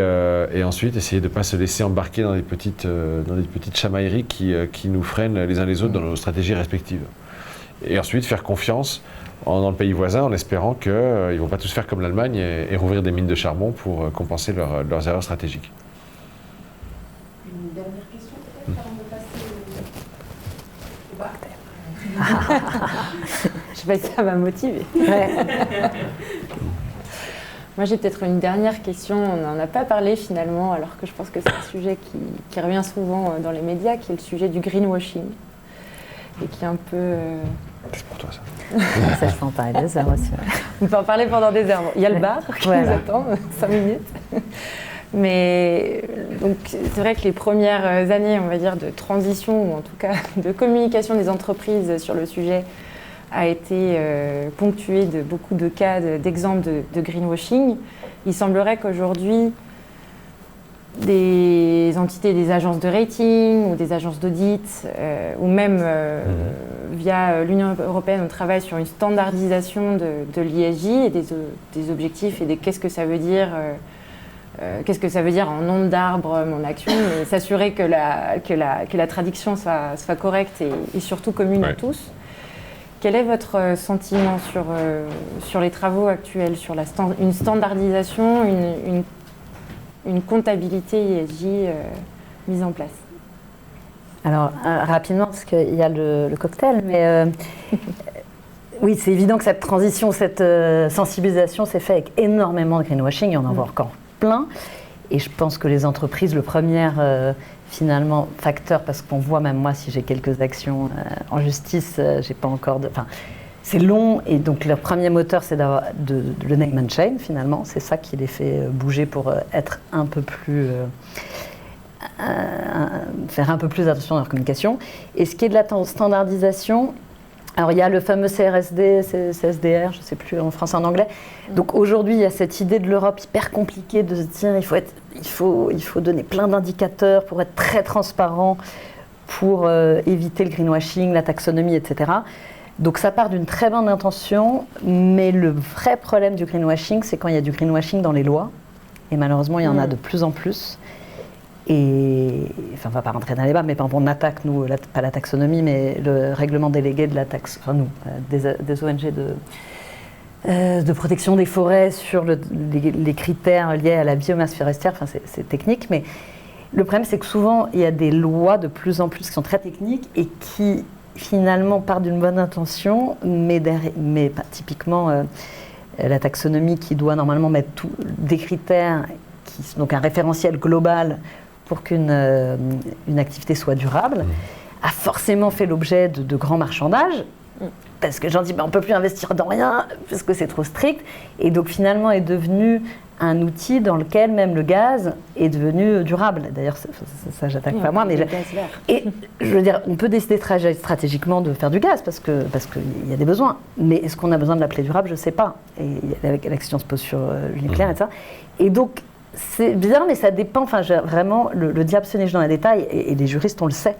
ensuite essayer de ne pas se laisser embarquer dans des petites chamailleries qui nous freinent les uns les autres dans nos stratégies respectives. Et ensuite, faire confiance dans le pays voisin en espérant qu'ils ne vont pas tous faire comme l'Allemagne et rouvrir des mines de charbon pour compenser leurs erreurs stratégiques. Une dernière question peut-être avant de passer au bas. Je sais pas si ça va motiver. Ouais. Moi, j'ai peut-être une dernière question. On n'en a pas parlé finalement, alors que je pense que c'est un sujet qui revient souvent dans les médias, qui est le sujet du greenwashing. Et qui est un peu... C'est pour toi, ça. Ça, je peux en parler des heures aussi. On peut en parler pendant des heures. Il y a le bar qui nous attend, 5 minutes. Mais donc, c'est vrai que les premières années, on va dire, de transition, ou en tout cas de communication des entreprises sur le sujet, a été ponctuée de beaucoup de cas, d'exemples de greenwashing. Il semblerait qu'aujourd'hui, des entités, des agences de rating ou des agences d'audit, ou même via l'Union européenne, on travaille sur une standardisation de l'ISJ et des objectifs et qu'est-ce que ça veut dire. Qu'est-ce que ça veut dire en nombre d'arbres, mon action, mais s'assurer que la traduction soit correcte et surtout commune à tous. Quel est votre sentiment sur les travaux actuels, sur une standardisation, une comptabilité ISJ mise en place? Alors, rapidement, parce qu'il y a le cocktail, mais oui, c'est évident que cette transition, cette sensibilisation s'est faite avec énormément de greenwashing, et on en voit encore plein. Et je pense que les entreprises, le premier finalement facteur, parce qu'on voit, même moi, si j'ai quelques actions en justice, j'ai pas encore de... Enfin, c'est long, et donc leur premier moteur, c'est d'avoir le name and shame, finalement. C'est ça qui les fait bouger pour être un peu plus... faire un peu plus attention à leur communication. Et ce qui est de la standardisation, alors il y a le fameux CRSD, CSDR, je ne sais plus en français, en anglais. Donc aujourd'hui, il y a cette idée de l'Europe hyper compliquée de se dire il faut donner plein d'indicateurs pour être très transparent, pour éviter le greenwashing, la taxonomie, etc. Donc ça part d'une très bonne intention, mais le vrai problème du greenwashing, c'est quand il y a du greenwashing dans les lois. Et malheureusement, il y en a de plus en plus. Et, enfin, on ne va pas rentrer dans les débats, mais par exemple, on attaque, nous, pas la taxonomie, mais le règlement délégué de la taxe, enfin nous, des ONG de protection des forêts sur les critères liés à la biomasse forestière. Enfin, c'est technique, mais le problème, c'est que souvent, il y a des lois de plus en plus qui sont très techniques et qui, finalement, partent d'une bonne intention, mais pas typiquement la taxonomie qui doit normalement mettre des critères, donc un référentiel global pour qu'une activité soit durable, a forcément fait l'objet de grands marchandages, parce que les gens disent on ne peut plus investir dans rien, parce que c'est trop strict, et donc finalement est devenu un outil dans lequel même le gaz est devenu durable. D'ailleurs, ça j'attaque pas moi, mais et je veux dire, on peut décider stratégiquement de faire du gaz, parce qu'il y a des besoins, mais est-ce qu'on a besoin de l'appeler durable? Je ne sais pas. Et la question se pose sur le nucléaire, etc. Et donc, c'est bien, mais ça dépend. Enfin, vraiment, le diable se niche dans les détails, et les juristes, on le sait,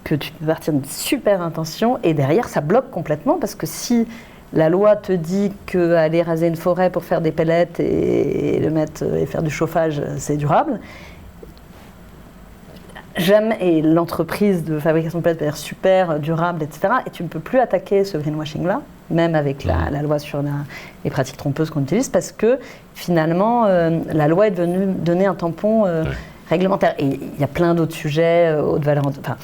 que tu peux partir d'une super intention, et derrière, ça bloque complètement, parce que si la loi te dit qu'aller raser une forêt pour faire des pellets et faire du chauffage, c'est durable, jamais, et l'entreprise de fabrication de pellets peut être super durable, etc., et tu ne peux plus attaquer ce greenwashing-là, même avec la loi sur les pratiques trompeuses qu'on utilise, parce que finalement, la loi est devenue donner un tampon réglementaire. Et il y a plein d'autres sujets, haute valeur. Enfin,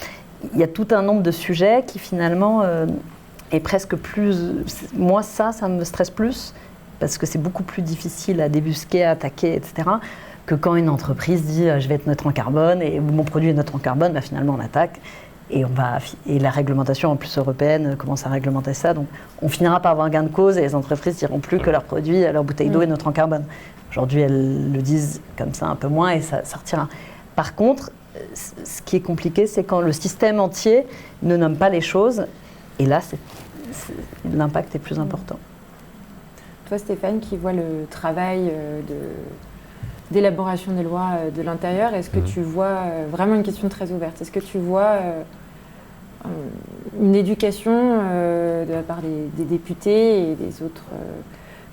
il y a tout un nombre de sujets qui finalement est presque plus. Moi, ça me stresse plus, parce que c'est beaucoup plus difficile à débusquer, à attaquer, etc., que quand une entreprise dit je vais être neutre en carbone et mon produit est neutre en carbone, bah, finalement on attaque. Et la réglementation en plus européenne commence à réglementer ça, donc on finira par avoir un gain de cause et les entreprises diront plus que leur produit, leur bouteille d'eau est neutre en carbone. Aujourd'hui elles le disent comme ça un peu moins et ça sortira. Par contre, ce qui est compliqué, c'est quand le système entier ne nomme pas les choses, et là l'impact est plus important. Toi Stéphane, qui vois le travail d'élaboration des lois de l'intérieur, est-ce que tu vois, vraiment une question très ouverte, est-ce que tu vois une éducation de la part des députés et des autres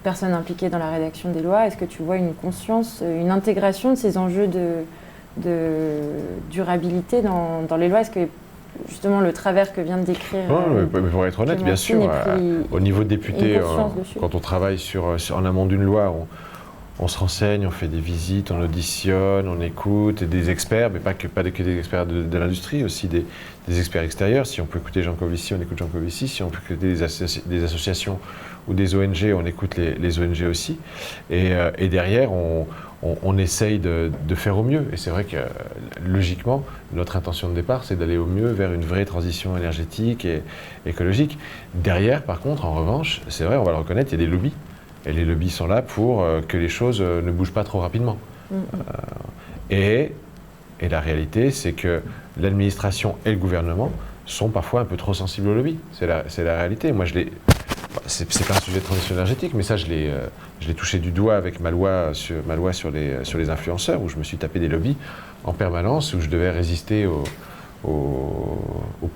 personnes impliquées dans la rédaction des lois? Est-ce que tu vois une conscience, une intégration de ces enjeux de durabilité dans les lois? Est-ce que justement le travers que vient de décrire... pour être honnête, bien sûr, au niveau de député, quand on travaille en amont d'une loi, on se renseigne, on fait des visites, on auditionne, on écoute des experts, mais pas que des experts de l'industrie, aussi des experts extérieurs. Si on peut écouter Jean Covici, on écoute Jean Covici. Si on peut écouter des associations ou des ONG, on écoute les ONG aussi. Et derrière, on essaye de faire au mieux. Et c'est vrai que, logiquement, notre intention de départ, c'est d'aller au mieux vers une vraie transition énergétique et écologique. Derrière, par contre, en revanche, c'est vrai, on va le reconnaître, il y a des lobbies. Et les lobbies sont là pour que les choses ne bougent pas trop rapidement. Et la réalité, c'est que l'administration et le gouvernement sont parfois un peu trop sensibles aux lobbies. C'est la réalité. Moi, c'est pas un sujet de transition énergétique, mais ça je l'ai touché du doigt avec ma loi sur les influenceurs, où je me suis tapé des lobbies en permanence, où je devais résister au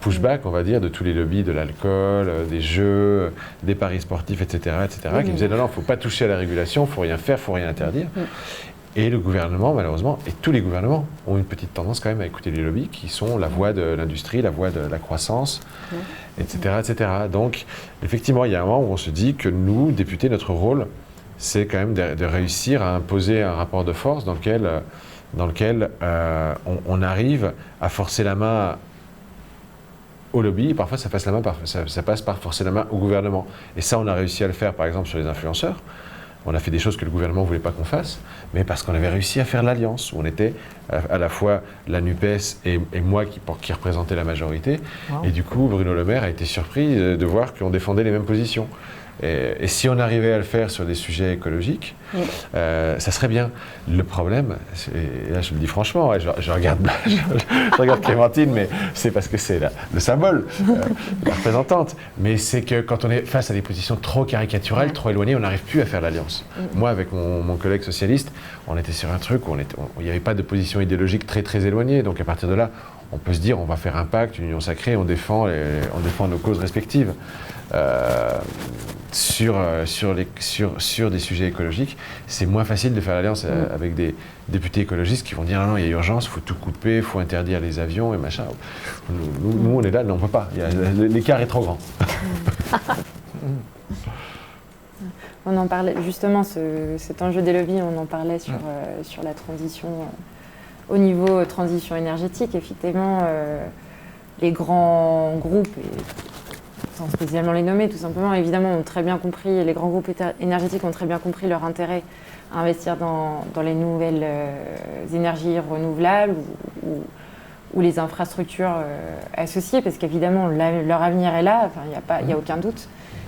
pushback, on va dire, de tous les lobbies, de l'alcool, des jeux, des paris sportifs, etc., qui me disaient non, il ne faut pas toucher à la régulation, il ne faut rien faire, il ne faut rien interdire. Et le gouvernement, malheureusement, et tous les gouvernements ont une petite tendance quand même à écouter les lobbies qui sont la voix de l'industrie, la voix de la croissance, etc. Donc, effectivement, il y a un moment où on se dit que nous, députés, notre rôle, c'est quand même de réussir à imposer un rapport de force dans lequel on arrive à forcer la main au lobby, et parfois ça passe par forcer la main au gouvernement. Et ça, on a réussi à le faire, par exemple, sur les influenceurs. On a fait des choses que le gouvernement ne voulait pas qu'on fasse, mais parce qu'on avait réussi à faire l'alliance, où on était à la fois la NUPES et moi qui représentais la majorité. Wow. Et du coup, Bruno Le Maire a été surpris de voir qu'on défendait les mêmes positions. Et si on arrivait à le faire sur des sujets écologiques, ça serait bien. Le problème, et là je le dis franchement, je regarde Clémentine, mais c'est parce que c'est le symbole, la représentante. Mais c'est que quand on est face à des positions trop caricaturales, trop éloignées, on n'arrive plus à faire l'alliance. Moi, avec mon collègue socialiste, on était sur un truc où il n'y avait pas de position idéologique très éloignée. Donc à partir de là, on peut se dire, on va faire un pacte, une union sacrée, on défend nos causes respectives. Sur des sujets écologiques, c'est moins facile de faire l'alliance avec des députés écologistes qui vont dire non, il y a urgence, il faut tout couper, il faut interdire les avions et machin. Nous on est là, non, on ne peut pas. L'écart est trop grand. On en parlait justement, cet enjeu des lobbies, on en parlait sur la transition, au niveau transition énergétique. Effectivement, les grands groupes, sans spécialement les nommer, tout simplement, évidemment, ont très bien compris, les grands groupes énergétiques ont très bien compris leur intérêt à investir dans les nouvelles énergies renouvelables ou les infrastructures associées, parce qu'évidemment, leur avenir est là, il n'y a aucun doute.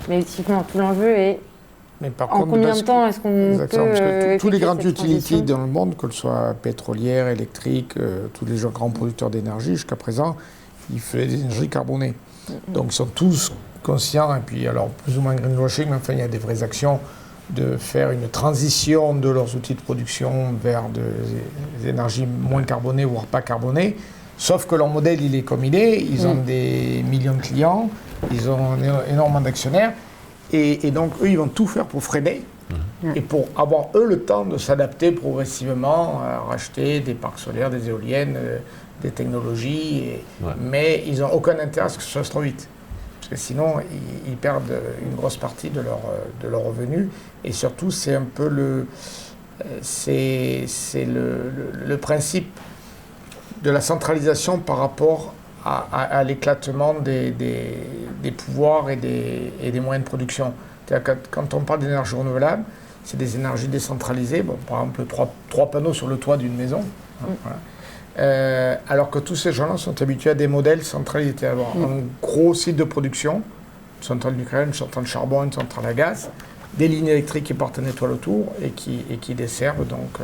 Mais effectivement, tout l'enjeu est en combien de temps est-ce qu'on peut parce que tous les grandes utilities dans le monde, que ce soit pétrolière, électrique, tous les grands producteurs d'énergie, jusqu'à présent, ils faisaient des énergies carbonées. Donc ils sont tous conscients, et puis alors plus ou moins greenwashing, mais enfin il y a des vraies actions de faire une transition de leurs outils de production vers des énergies moins carbonées, voire pas carbonées, sauf que leur modèle il est comme il est, ils ont des millions de clients, ils ont énormément d'actionnaires, et donc eux ils vont tout faire pour freiner, et pour avoir eux le temps de s'adapter progressivement, à racheter des parcs solaires, des éoliennes, des technologies, mais ils n'ont aucun intérêt à ce que ce soit trop vite. Parce que sinon, ils perdent une grosse partie de leur revenu. Et surtout, c'est un peu le principe de la centralisation par rapport à l'éclatement des pouvoirs et des moyens de production. C'est-à-dire que quand on parle d'énergie renouvelable, c'est des énergies décentralisées. Bon, par exemple, trois panneaux sur le toit d'une maison. Voilà. Alors que tous ces gens-là sont habitués à des modèles centralisés, avoir un gros site de production, une centrale nucléaire, une centrale de charbon, une centrale à gaz, des lignes électriques qui partent en étoile autour et qui desservent donc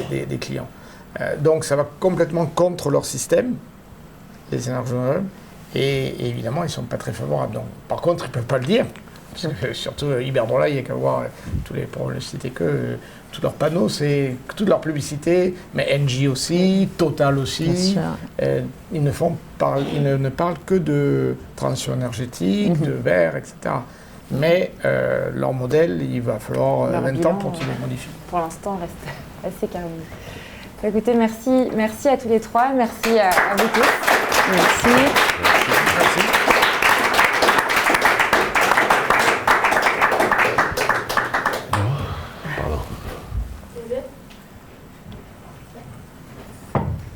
des clients. Donc ça va complètement contre leur système, les énergies renouvelables, et évidemment ils ne sont pas très favorables. Donc, par contre, ils ne peuvent pas le dire. Parce que surtout Iberdrola, il n'y a qu'à voir tous les problèmes, c'était que tous leurs panneaux, c'est toute leur publicité, mais Engie aussi, Total aussi. Ils ne parlent que de transition énergétique, de vert, etc. Mais leur modèle, il va falloir 20 ans pour qu'ils le modifient. Pour l'instant, reste assez carboné. Écoutez, merci à tous les trois, merci à vous tous. Merci.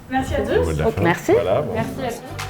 Merci à tous. Merci. Voilà, bon. Merci à tous.